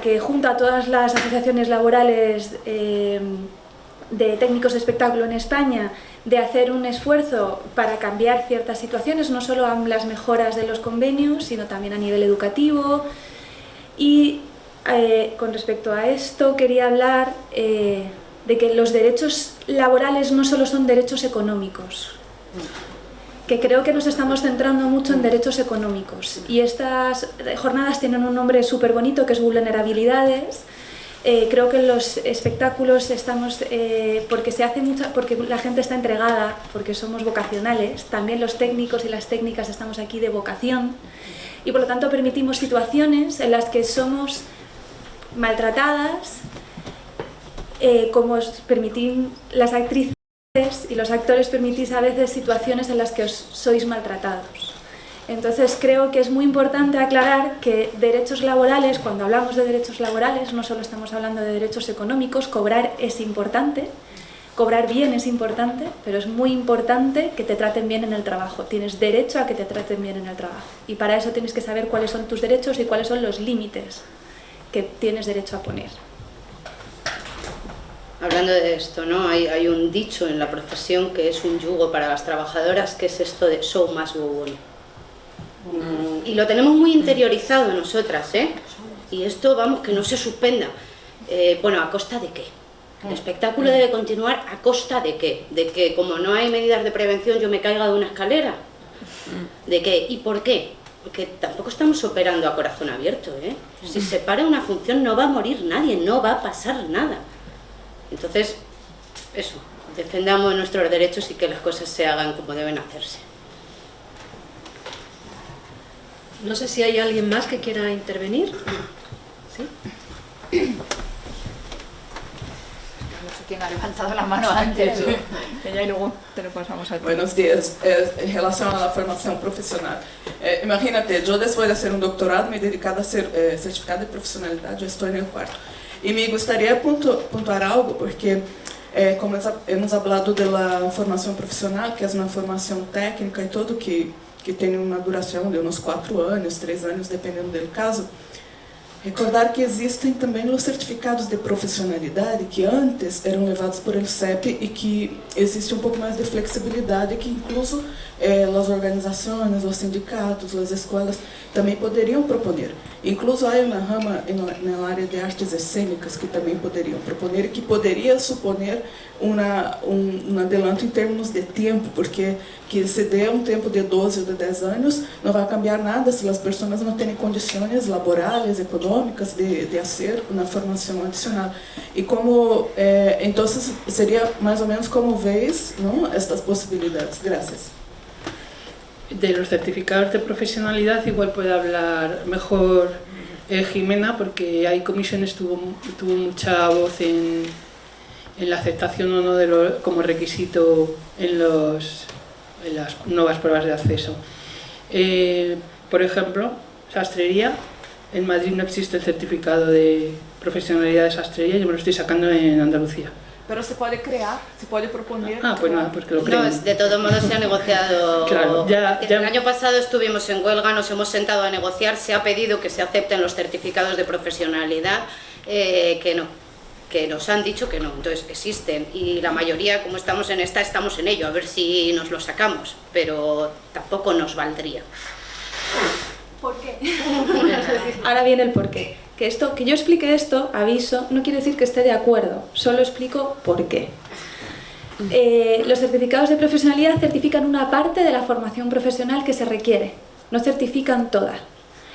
que junta a todas las asociaciones laborales de técnicos de espectáculo en España, de hacer un esfuerzo para cambiar ciertas situaciones, no solo a las mejoras de los convenios, sino también a nivel educativo. Y con respecto a esto quería hablar de que los derechos laborales no solo son derechos económicos, que creo que nos estamos centrando mucho en derechos económicos, y estas jornadas tienen un nombre súper bonito que es vulnerabilidades. Creo que en los espectáculos estamos, porque la gente está entregada, porque somos vocacionales, también los técnicos y las técnicas estamos aquí de vocación, y por lo tanto permitimos situaciones en las que somos maltratadas, como os permitís las actrices y los actores permitís a veces situaciones en las que sois maltratados. Entonces creo que es muy importante aclarar que derechos laborales, cuando hablamos de derechos laborales, no solo estamos hablando de derechos económicos, cobrar es importante, cobrar bien es importante, pero es muy importante que te traten bien en el trabajo. Tienes derecho a que te traten bien en el trabajo. Y para eso tienes que saber cuáles son tus derechos y cuáles son los límites que tienes derecho a poner. Hablando de esto, ¿no? Hay un dicho en la profesión que es un yugo para las trabajadoras, que es esto de show must go on. Y lo tenemos muy interiorizado nosotras, ¿eh? Y esto, vamos, que no se suspenda. Bueno, ¿a costa de qué? El espectáculo debe continuar ¿a costa de qué? ¿De que como no hay medidas de prevención yo me caiga de una escalera? ¿De qué? ¿Y por qué? Porque tampoco estamos operando a corazón abierto, ¿eh? Si se para una función no va a morir nadie, no va a pasar nada. Entonces, eso, defendamos nuestros derechos y que las cosas se hagan como deben hacerse. No sé si hay alguien más que quiera intervenir. ¿Sí? No sé quién ha levantado la mano antes. Y luego te lo pasamos a ti. Buenos días. En relación a la formación profesional, imagínate, yo después de hacer un doctorado me he dedicado a ser certificada de profesionalidad, yo estoy en el cuarto. Y me gustaría puntuar algo, porque como hemos hablado de la formación profesional, que es una formación técnica y todo, que tem uma duração de uns 4 anos, 3 anos, dependendo do caso, recordar que existem também os certificados de profissionalidade, que antes eram levados por el CEP e que existe um pouco mais de flexibilidade, que incluso as organizações, os sindicatos, as escolas também poderiam proponer. Incluso há uma rama na área de artes escênicas que também poderiam proponer e que poderia suponer um adelanto em termos de tempo, porque que se dê um tempo de 12 ou de 10 anos, não vai cambiar nada se as pessoas não têm condições laborais, econômicas de fazer uma formação adicional. E como, então, seria mais ou menos como veis, não, estas possibilidades. Graças. De los certificados de profesionalidad igual puede hablar mejor Jimena, porque hay comisiones tuvo mucha voz en la aceptación o no como requisito en las nuevas pruebas de acceso. Por ejemplo, sastrería. En Madrid no existe el certificado de profesionalidad de sastrería, yo me lo estoy sacando en Andalucía. Pero se puede crear, se puede proponer. Ah, pues nada, pues que lo creen. No, de todos modos se ha negociado. Claro, El año pasado estuvimos en huelga, nos hemos sentado a negociar, se ha pedido que se acepten los certificados de profesionalidad, que nos han dicho que no, entonces existen y la mayoría, como estamos en esta, estamos en ello, a ver si nos lo sacamos, pero tampoco nos valdría. ¿Por qué? Ahora viene el porqué. Que yo explique esto, aviso, no quiere decir que esté de acuerdo, solo explico por qué. Los certificados de profesionalidad certifican una parte de la formación profesional que se requiere, no certifican toda.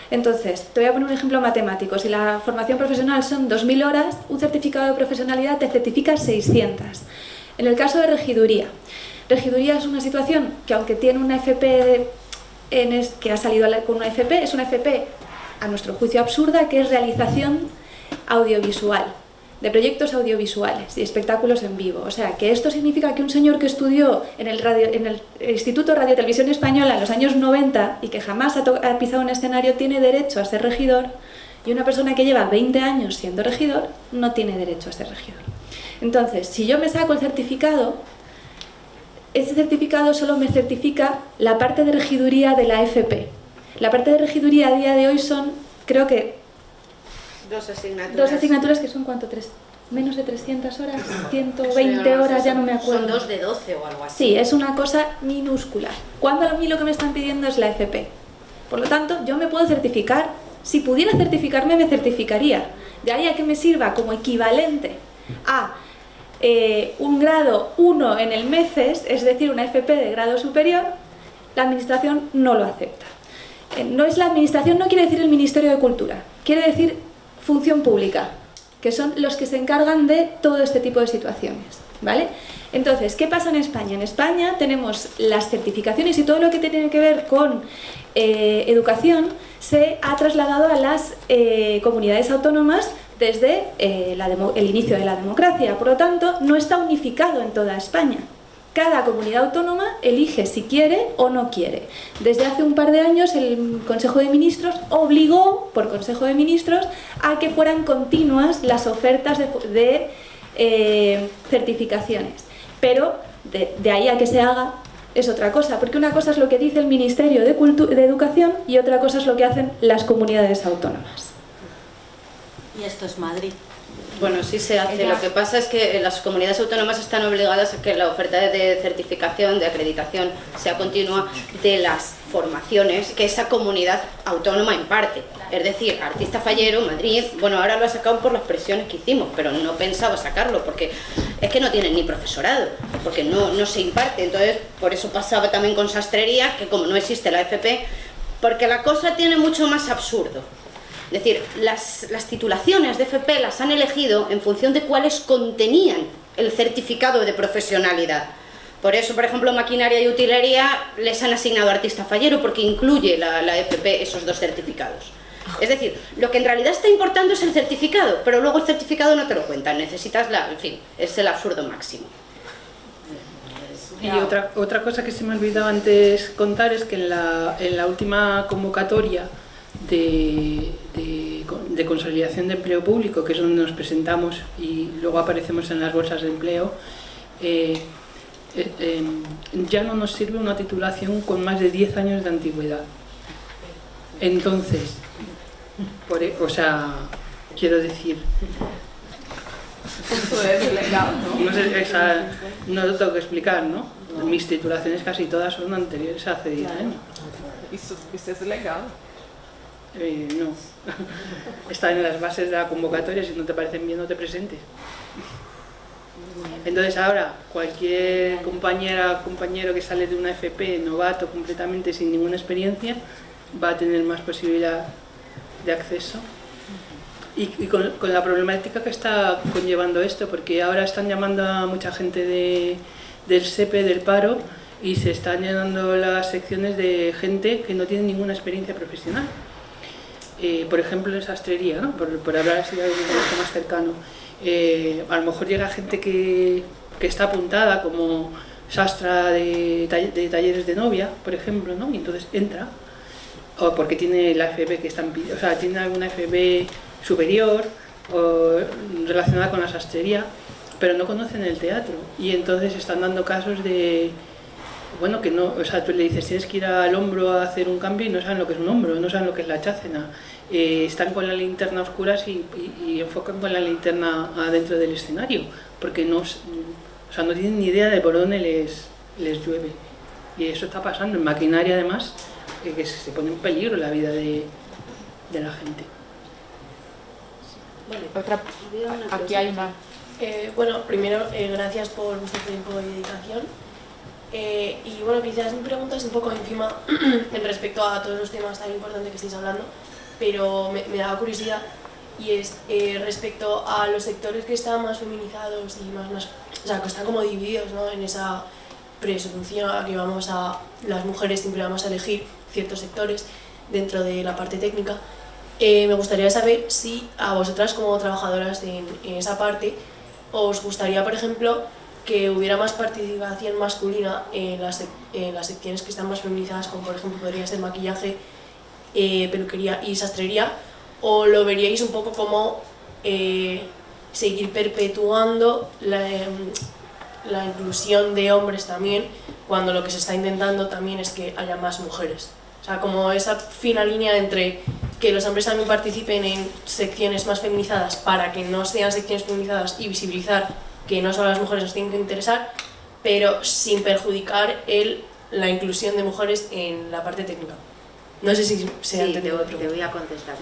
Entonces, te voy a poner un ejemplo matemático. Si la formación profesional son 2.000 horas, un certificado de profesionalidad te certifica 600. En el caso de regiduría es una situación que, aunque tiene una FP que ha salido con una FP, es una FP a nuestro juicio absurda, que es realización audiovisual, de proyectos audiovisuales y espectáculos en vivo. O sea, que esto significa que un señor que estudió en el Instituto Radio Televisión Española en los años 90 y que jamás ha pisado un escenario tiene derecho a ser regidor, y una persona que lleva 20 años siendo regidor no tiene derecho a ser regidor. Entonces, si yo me saco el certificado, ese certificado solo me certifica la parte de regiduría de la FP. La parte de regiduría a día de hoy son, creo que, dos asignaturas que son, ¿cuánto? Menos de 300 horas, 120 horas, ya no me acuerdo. Son 2 de 12 o algo así. Sí, es una cosa minúscula. Cuando a mí lo que me están pidiendo es la FP. Por lo tanto, yo me puedo certificar. Si pudiera certificarme, me certificaría. De ahí a que me sirva como equivalente a un grado 1 en el MECES, es decir, una FP de grado superior, la administración no lo acepta. No es la administración, no quiere decir el Ministerio de Cultura, quiere decir función pública, que son los que se encargan de todo este tipo de situaciones, ¿vale? Entonces, ¿qué pasa en España? En España tenemos las certificaciones y todo lo que tiene que ver con educación se ha trasladado a las comunidades autónomas desde el inicio de la democracia. Por lo tanto, no está unificado en toda España. cada comunidad autónoma elige si quiere o no quiere. Desde hace un par de años el Consejo de Ministros obligó, por Consejo de Ministros, a que fueran continuas las ofertas de certificaciones. Pero de ahí a que se haga es otra cosa, porque una cosa es lo que dice el Ministerio de Educación y otra cosa es lo que hacen las comunidades autónomas. Y esto es Madrid. Bueno, sí se hace. Lo que pasa es que las comunidades autónomas están obligadas a que la oferta de certificación, de acreditación, sea continua de las formaciones que esa comunidad autónoma imparte. Es decir, Artista Fallero, Madrid, bueno, ahora lo ha sacado por las presiones que hicimos, pero no pensaba sacarlo porque es que no tienen ni profesorado, porque no se imparte. Entonces, por eso pasaba también con sastrería, que como no existe la FP, porque la cosa tiene mucho más absurdo. Es decir, las titulaciones de FP las han elegido en función de cuáles contenían el certificado de profesionalidad. Por eso, por ejemplo, maquinaria y utilería les han asignado artista fallero porque incluye la FP esos dos certificados. Es decir, lo que en realidad está importando es el certificado, pero luego el certificado no te lo cuentan, necesitas en fin, es el absurdo máximo. Y otra cosa que se me olvidaba antes contar es que en la última convocatoria de consolidación de empleo público, que es donde nos presentamos y luego aparecemos en las bolsas de empleo, ya no nos sirve una titulación con más de 10 años de antigüedad. Entonces, o sea, quiero decir, no sé, no lo tengo que explicar, ¿no? Mis titulaciones casi todas son anteriores a hace 10 años. Isso es legal. No, están en las bases de la convocatoria, si no te parecen bien no te presentes. Entonces ahora cualquier compañero que sale de una FP, novato completamente sin ninguna experiencia, va a tener más posibilidad de acceso. Y con la problemática que está conllevando esto, porque ahora están llamando a mucha gente del SEPE, del paro, y se están llenando las secciones de gente que no tiene ninguna experiencia profesional. Por ejemplo, en sastrería, ¿no? por hablar así de algo mucho más cercano. A lo mejor llega gente que está apuntada como sastra de talleres de novia, por ejemplo, ¿no? Y entonces entra, o porque tiene la FP que están pidiendo, o sea, tiene alguna FP superior o relacionada con la sastrería, pero no conocen el teatro y entonces están dando casos de, bueno, que no, o sea, tú le dices tienes que ir al hombro a hacer un cambio y no saben lo que es un hombro, no saben lo que es la chácena. Están con la linterna a oscuras y enfocan con la linterna adentro del escenario, porque no tienen ni idea de por dónde les llueve. Y eso está pasando en maquinaria, además, que se pone en peligro la vida de la gente. Vale. Aquí hay una... Bueno, primero, gracias por vuestro tiempo y dedicación. Y bueno, quizás mi pregunta es un poco encima en respecto a todos los temas tan importantes que estáis hablando, pero me daba curiosidad y es respecto a los sectores que están más feminizados y más o sea, que están como divididos, ¿no? En esa presunción a que las mujeres siempre vamos a elegir ciertos sectores dentro de la parte técnica. Me gustaría saber si a vosotras como trabajadoras en esa parte os gustaría, por ejemplo, que hubiera más participación masculina en las secciones que están más feminizadas, como por ejemplo podría ser maquillaje, peluquería y sastrería, o lo veríais un poco como seguir perpetuando la inclusión de hombres también, cuando lo que se está intentando también es que haya más mujeres. O sea, como esa fina línea entre que los hombres también participen en secciones más feminizadas para que no sean secciones feminizadas y visibilizar que no solo las mujeres nos tienen que interesar, pero sin perjudicar la inclusión de mujeres en la parte técnica. No sé si se ha entendido. Te voy a contestar.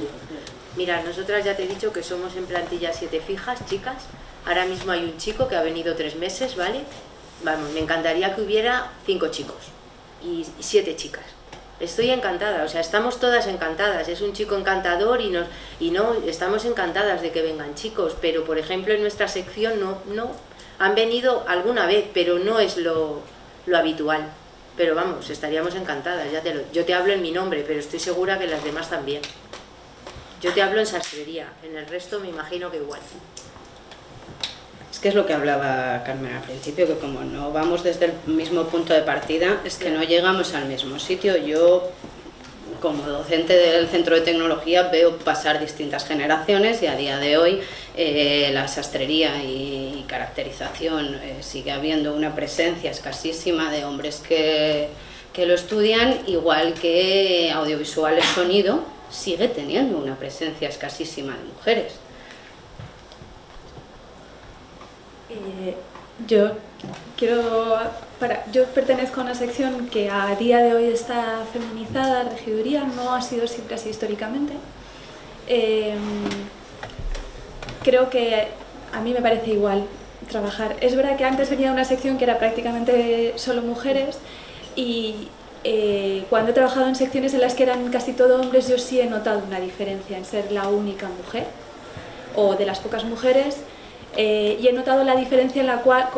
Mira, nosotras ya te he dicho que somos en plantilla 7 fijas, chicas. Ahora mismo hay un chico que ha venido 3 meses, ¿vale? Vamos, me encantaría que hubiera 5 chicos y 7 chicas. Estoy encantada, o sea, estamos todas encantadas. Es un chico encantador y no estamos encantadas de que vengan chicos, pero por ejemplo en nuestra sección no han venido alguna vez, pero no es lo habitual. Pero vamos, estaríamos encantadas, yo te hablo en mi nombre, pero estoy segura que las demás también. Yo te hablo en sastrería, en el resto me imagino que igual. Es que es lo que hablaba Carmen al principio, que como no vamos desde el mismo punto de partida, es que no llegamos al mismo sitio. Yo, como docente del Centro de Tecnología, veo pasar distintas generaciones y a día de hoy la sastrería y caracterización sigue habiendo una presencia escasísima de hombres que lo estudian, igual que audiovisuales, sonido, sigue teniendo una presencia escasísima de mujeres. Yo pertenezco a una sección que a día de hoy está feminizada, regiduría, no ha sido siempre así históricamente. Creo que a mí me parece igual trabajar. Es verdad que antes venía una sección que era prácticamente solo mujeres y cuando he trabajado en secciones en las que eran casi todo hombres, yo sí he notado una diferencia en ser la única mujer o de las pocas mujeres. Y he notado la diferencia en la cual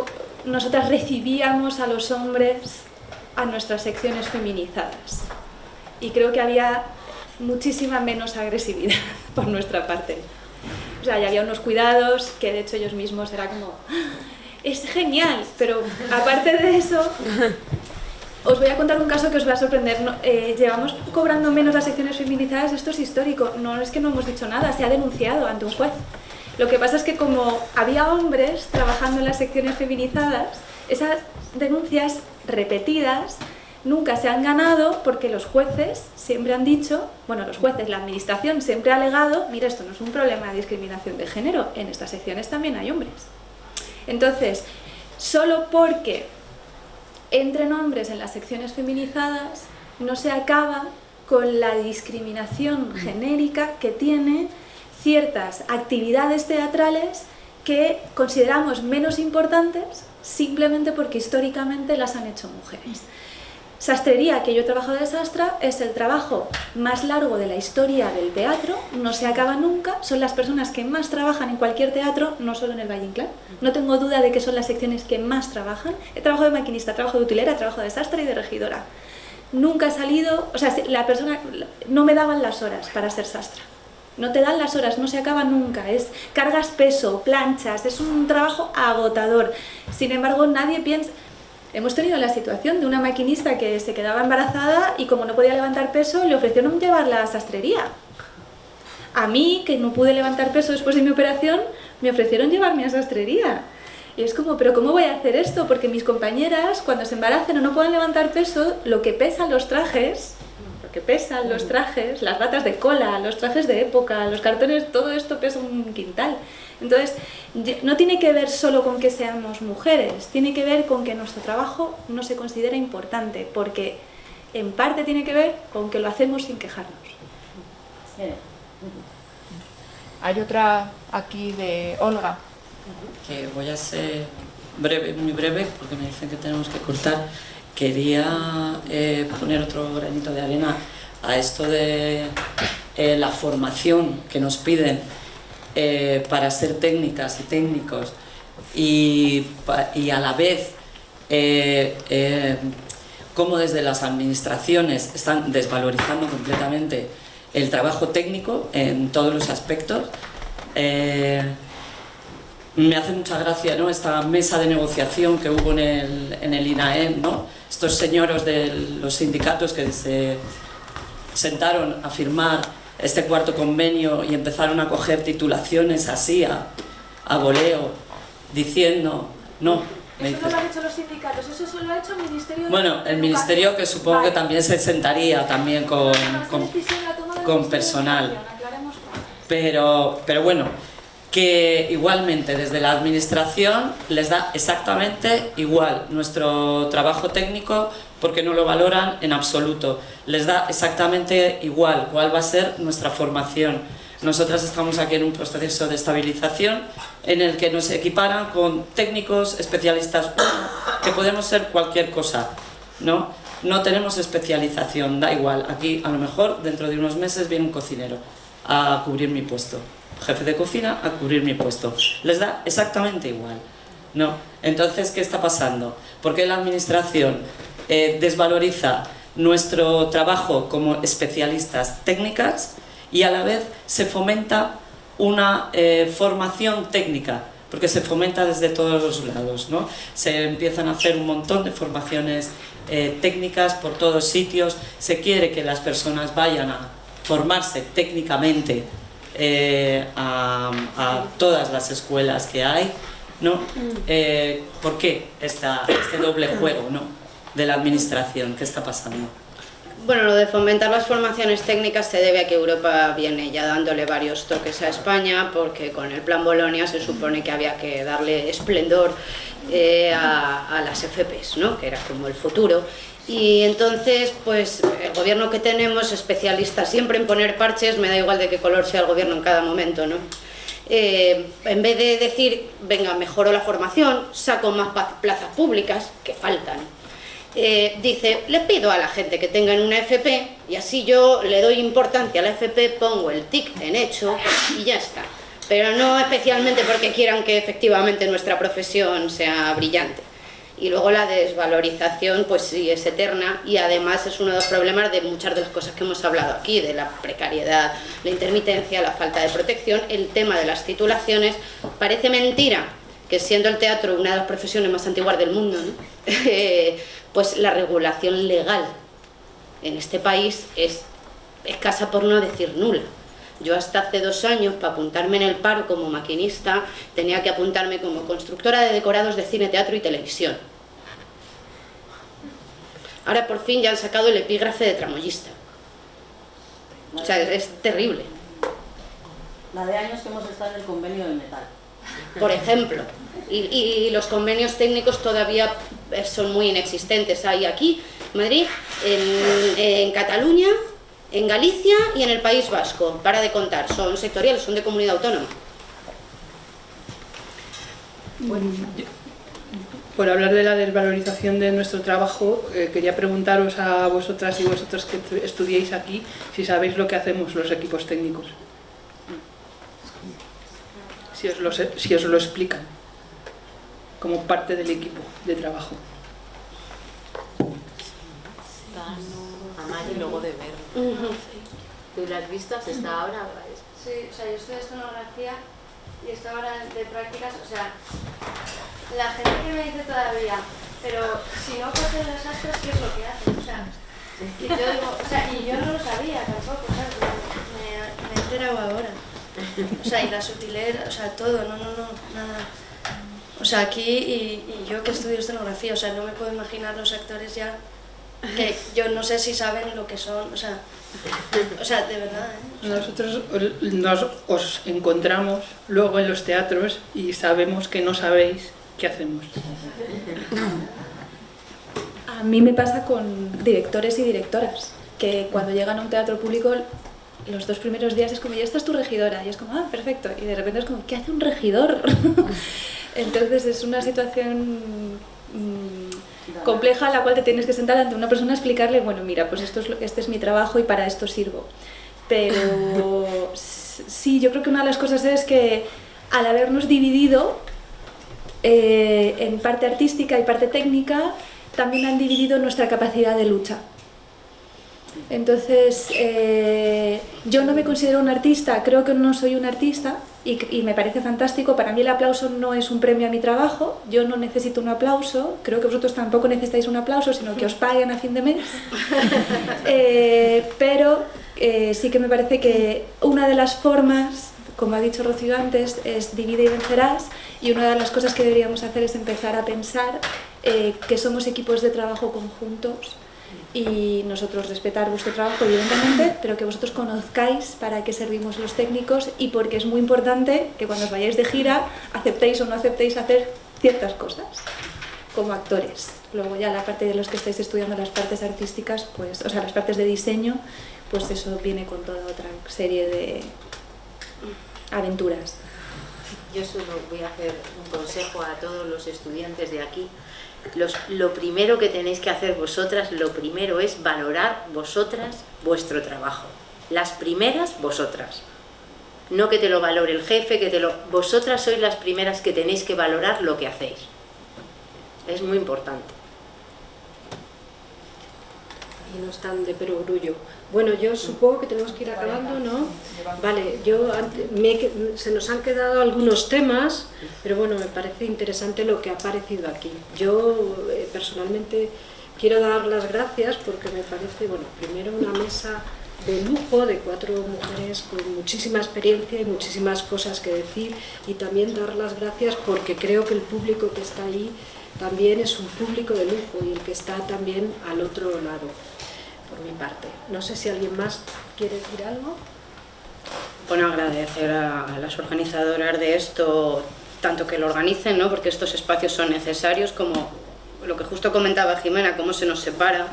nosotras recibíamos a los hombres a nuestras secciones feminizadas. Y creo que había muchísima menos agresividad por nuestra parte. O sea, ya había unos cuidados que de hecho ellos mismos era como ¡es genial! Pero aparte de eso, os voy a contar un caso que os va a sorprender. Llevamos cobrando menos las secciones feminizadas, esto es histórico. No es que no hemos dicho nada, se ha denunciado ante un juez. Lo que pasa es que como había hombres trabajando en las secciones feminizadas, esas denuncias repetidas nunca se han ganado porque los jueces siempre han dicho, bueno, los jueces, la administración siempre ha alegado, mira, esto no es un problema de discriminación de género, en estas secciones también hay hombres. Entonces, solo porque entren hombres en las secciones feminizadas no se acaba con la discriminación genérica que tiene ciertas actividades teatrales que consideramos menos importantes simplemente porque históricamente las han hecho mujeres. Sastrería, que yo he trabajado de sastra, es el trabajo más largo de la historia del teatro, no se acaba nunca, son las personas que más trabajan en cualquier teatro, no solo en el Valle Inclán. No tengo duda de que son las secciones que más trabajan. He trabajado de maquinista, trabajo de utilera, trabajo de sastra y de regidora. Nunca he salido, o sea, la persona, no me daban las horas para ser sastra. No te dan las horas, no se acaba nunca, es cargas peso, planchas, es un trabajo agotador. Sin embargo, nadie piensa... Hemos tenido la situación de una maquinista que se quedaba embarazada y como no podía levantar peso, le ofrecieron llevarla a sastrería. A mí, que no pude levantar peso después de mi operación, me ofrecieron llevarme a sastrería. Y es como, ¿pero cómo voy a hacer esto? Porque mis compañeras, cuando se embaracen o no puedan levantar peso, lo que pesan los trajes... que pesan los trajes, las batas de cola, los trajes de época, los cartones, todo esto pesa un quintal. Entonces, no tiene que ver solo con que seamos mujeres, tiene que ver con que nuestro trabajo no se considera importante, porque en parte tiene que ver con que lo hacemos sin quejarnos. Hay otra aquí de Olga. Que voy a ser breve, muy breve, porque me dicen que tenemos que cortar. Quería poner otro granito de arena a esto de la formación que nos piden para ser técnicas y técnicos y a la vez cómo desde las administraciones están desvalorizando completamente el trabajo técnico en todos los aspectos. Me hace mucha gracia, ¿no?, esta mesa de negociación que hubo en el INAEM, ¿no?, estos señoros de los sindicatos que se sentaron a firmar este cuarto convenio y empezaron a coger titulaciones así a voleo, diciendo, no. Eso no lo han hecho los sindicatos, eso solo lo ha hecho el Ministerio de Bueno, el Ministerio, que supongo que también se sentaría también con personal. Pero bueno, que igualmente desde la administración les da exactamente igual nuestro trabajo técnico porque no lo valoran en absoluto. Les da exactamente igual cuál va a ser nuestra formación. Nosotras estamos aquí en un proceso de estabilización en el que nos equiparan con técnicos, especialistas, que podemos ser cualquier cosa, ¿no? No tenemos especialización, da igual. Aquí a lo mejor dentro de unos meses viene un cocinero a cubrir mi puesto, jefe de cocina a cubrir mi puesto. Les da exactamente igual, ¿no? Entonces, ¿qué está pasando? ¿Por qué la administración desvaloriza nuestro trabajo como especialistas técnicas y a la vez se fomenta una formación técnica porque se fomenta desde todos los lados, ¿no? Se empiezan a hacer un montón de formaciones técnicas por todos sitios, se quiere que las personas vayan a formarse técnicamente a todas las escuelas que hay, ¿no? ¿Por qué este doble juego, ¿no?, de la administración? ¿Qué está pasando? Bueno, lo de fomentar las formaciones técnicas se debe a que Europa viene ya dándole varios toques a España, porque con el Plan Bolonia se supone que había que darle esplendor a las FPs, ¿no?, que era como el futuro. Y entonces, pues el gobierno que tenemos, especialista siempre en poner parches, me da igual de qué color sea el gobierno en cada momento, ¿no? En vez de decir, venga, mejoro la formación, saco más plazas públicas, que faltan, dice, le pido a la gente que tengan una FP y así yo le doy importancia a la FP, pongo el tic en hecho y ya está. Pero no especialmente porque quieran que efectivamente nuestra profesión sea brillante. Y luego la desvalorización, pues sí, es eterna, y además es uno de los problemas de muchas de las cosas que hemos hablado aquí, de la precariedad, la intermitencia, la falta de protección, el tema de las titulaciones. Parece mentira que, siendo el teatro una de las profesiones más antiguas del mundo, ¿no?, pues la regulación legal en este país es escasa, por no decir nula. Yo hasta hace 2 años, para apuntarme en el paro como maquinista, tenía que apuntarme como constructora de decorados de cine, teatro y televisión. Ahora por fin ya han sacado el epígrafe de tramoyista. O sea, es terrible. La de años que hemos estado en el convenio del metal. Por ejemplo. Y los convenios técnicos todavía son muy inexistentes. Hay aquí, en Madrid, en Cataluña, en Galicia y en el País Vasco. Para de contar, son sectoriales, son de comunidad autónoma. Por hablar de la desvalorización de nuestro trabajo, quería preguntaros a vosotras y vosotros que estudiáis aquí si sabéis lo que hacemos los equipos técnicos. Si os lo explican como parte del equipo de trabajo. Amar y luego de ver. ¿Tú lo has visto? ¿Has estado ahora? Sí, o sea, yo estudio escenografía y estoy ahora de prácticas, o sea, la gente que me dice todavía, pero si no cogen los astros, ¿qué es lo que hacen? O sea, y yo digo, o sea, y yo no lo sabía tampoco, ¿sabes? Me he enterado ahora. O sea, y la sutilera, o sea, todo, no, nada. O sea, aquí, y yo que estudio escenografía, o sea, no me puedo imaginar los actores ya, que yo no sé si saben lo que son, o sea, de verdad, ¿eh? Nosotros os encontramos luego en los teatros y sabemos que no sabéis qué hacemos. A mí me pasa con directores y directoras, que cuando llegan a un teatro público, los 2 primeros días es como, ya esta es tu regidora, y es como, ah, perfecto, y de repente es como, ¿qué hace un regidor? Entonces es una situación compleja en la cual te tienes que sentar ante una persona a explicarle, bueno, mira, pues este es mi trabajo y para esto sirvo. Pero sí, yo creo que una de las cosas es que al habernos dividido en parte artística y parte técnica, también han dividido nuestra capacidad de lucha. Entonces, yo no me considero un artista, creo que no soy un artista y me parece fantástico. Para mí el aplauso no es un premio a mi trabajo, yo no necesito un aplauso, creo que vosotros tampoco necesitáis un aplauso, sino que os paguen a fin de mes. Pero sí que me parece que una de las formas, como ha dicho Rocío antes, es divide y vencerás, y una de las cosas que deberíamos hacer es empezar a pensar que somos equipos de trabajo conjuntos. Y nosotros respetar vuestro trabajo, evidentemente, pero que vosotros conozcáis para qué servimos los técnicos, y porque es muy importante que cuando os vayáis de gira aceptéis o no aceptéis hacer ciertas cosas como actores. Luego ya la parte de los que estáis estudiando las partes artísticas, pues, o sea, las partes de diseño, pues eso viene con toda otra serie de aventuras. Yo solo voy a hacer un consejo a todos los estudiantes de aquí. Lo primero que tenéis que hacer vosotras, lo primero es valorar vosotras vuestro trabajo. Las primeras, vosotras. No que te lo valore el jefe, vosotras sois las primeras que tenéis que valorar lo que hacéis. Es muy importante. y no están de perogrullo. Bueno, yo supongo que tenemos que ir acabando, ¿no? Vale, se nos han quedado algunos temas, pero bueno, me parece interesante lo que ha aparecido aquí. Yo personalmente quiero dar las gracias porque me parece, bueno, primero una mesa de lujo de 4 mujeres con muchísima experiencia y muchísimas cosas que decir, y también dar las gracias porque creo que el público que está ahí también es un público de lujo y el que está también al otro lado, por mi parte. No sé si alguien más quiere decir algo. Bueno, agradecer a las organizadoras de esto, tanto que lo organicen, ¿no? Porque estos espacios son necesarios, como lo que justo comentaba Jimena, cómo se nos separa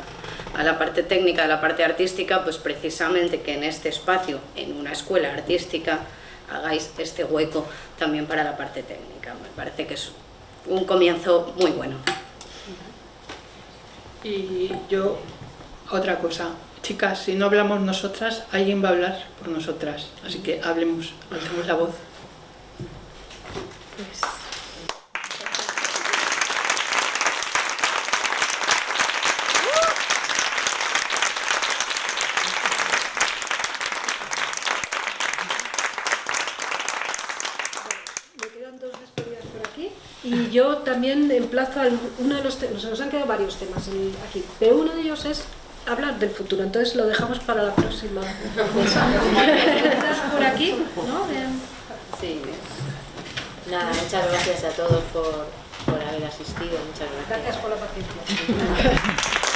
a la parte técnica de la parte artística, pues precisamente que en este espacio, en una escuela artística, hagáis este hueco también para la parte técnica. Me parece que es un comienzo muy bueno. Y yo, otra cosa, chicas, si no hablamos nosotras, alguien va a hablar por nosotras, así que hablemos, alzamos la voz. Pues... Y yo también emplazo a uno de los temas, nos han quedado varios temas aquí, pero uno de ellos es hablar del futuro, entonces lo dejamos para la próxima mesa. ¿Estás por aquí? ¿No? Sí. Nada, muchas gracias a todos por haber asistido, muchas gracias. Gracias por la paciencia.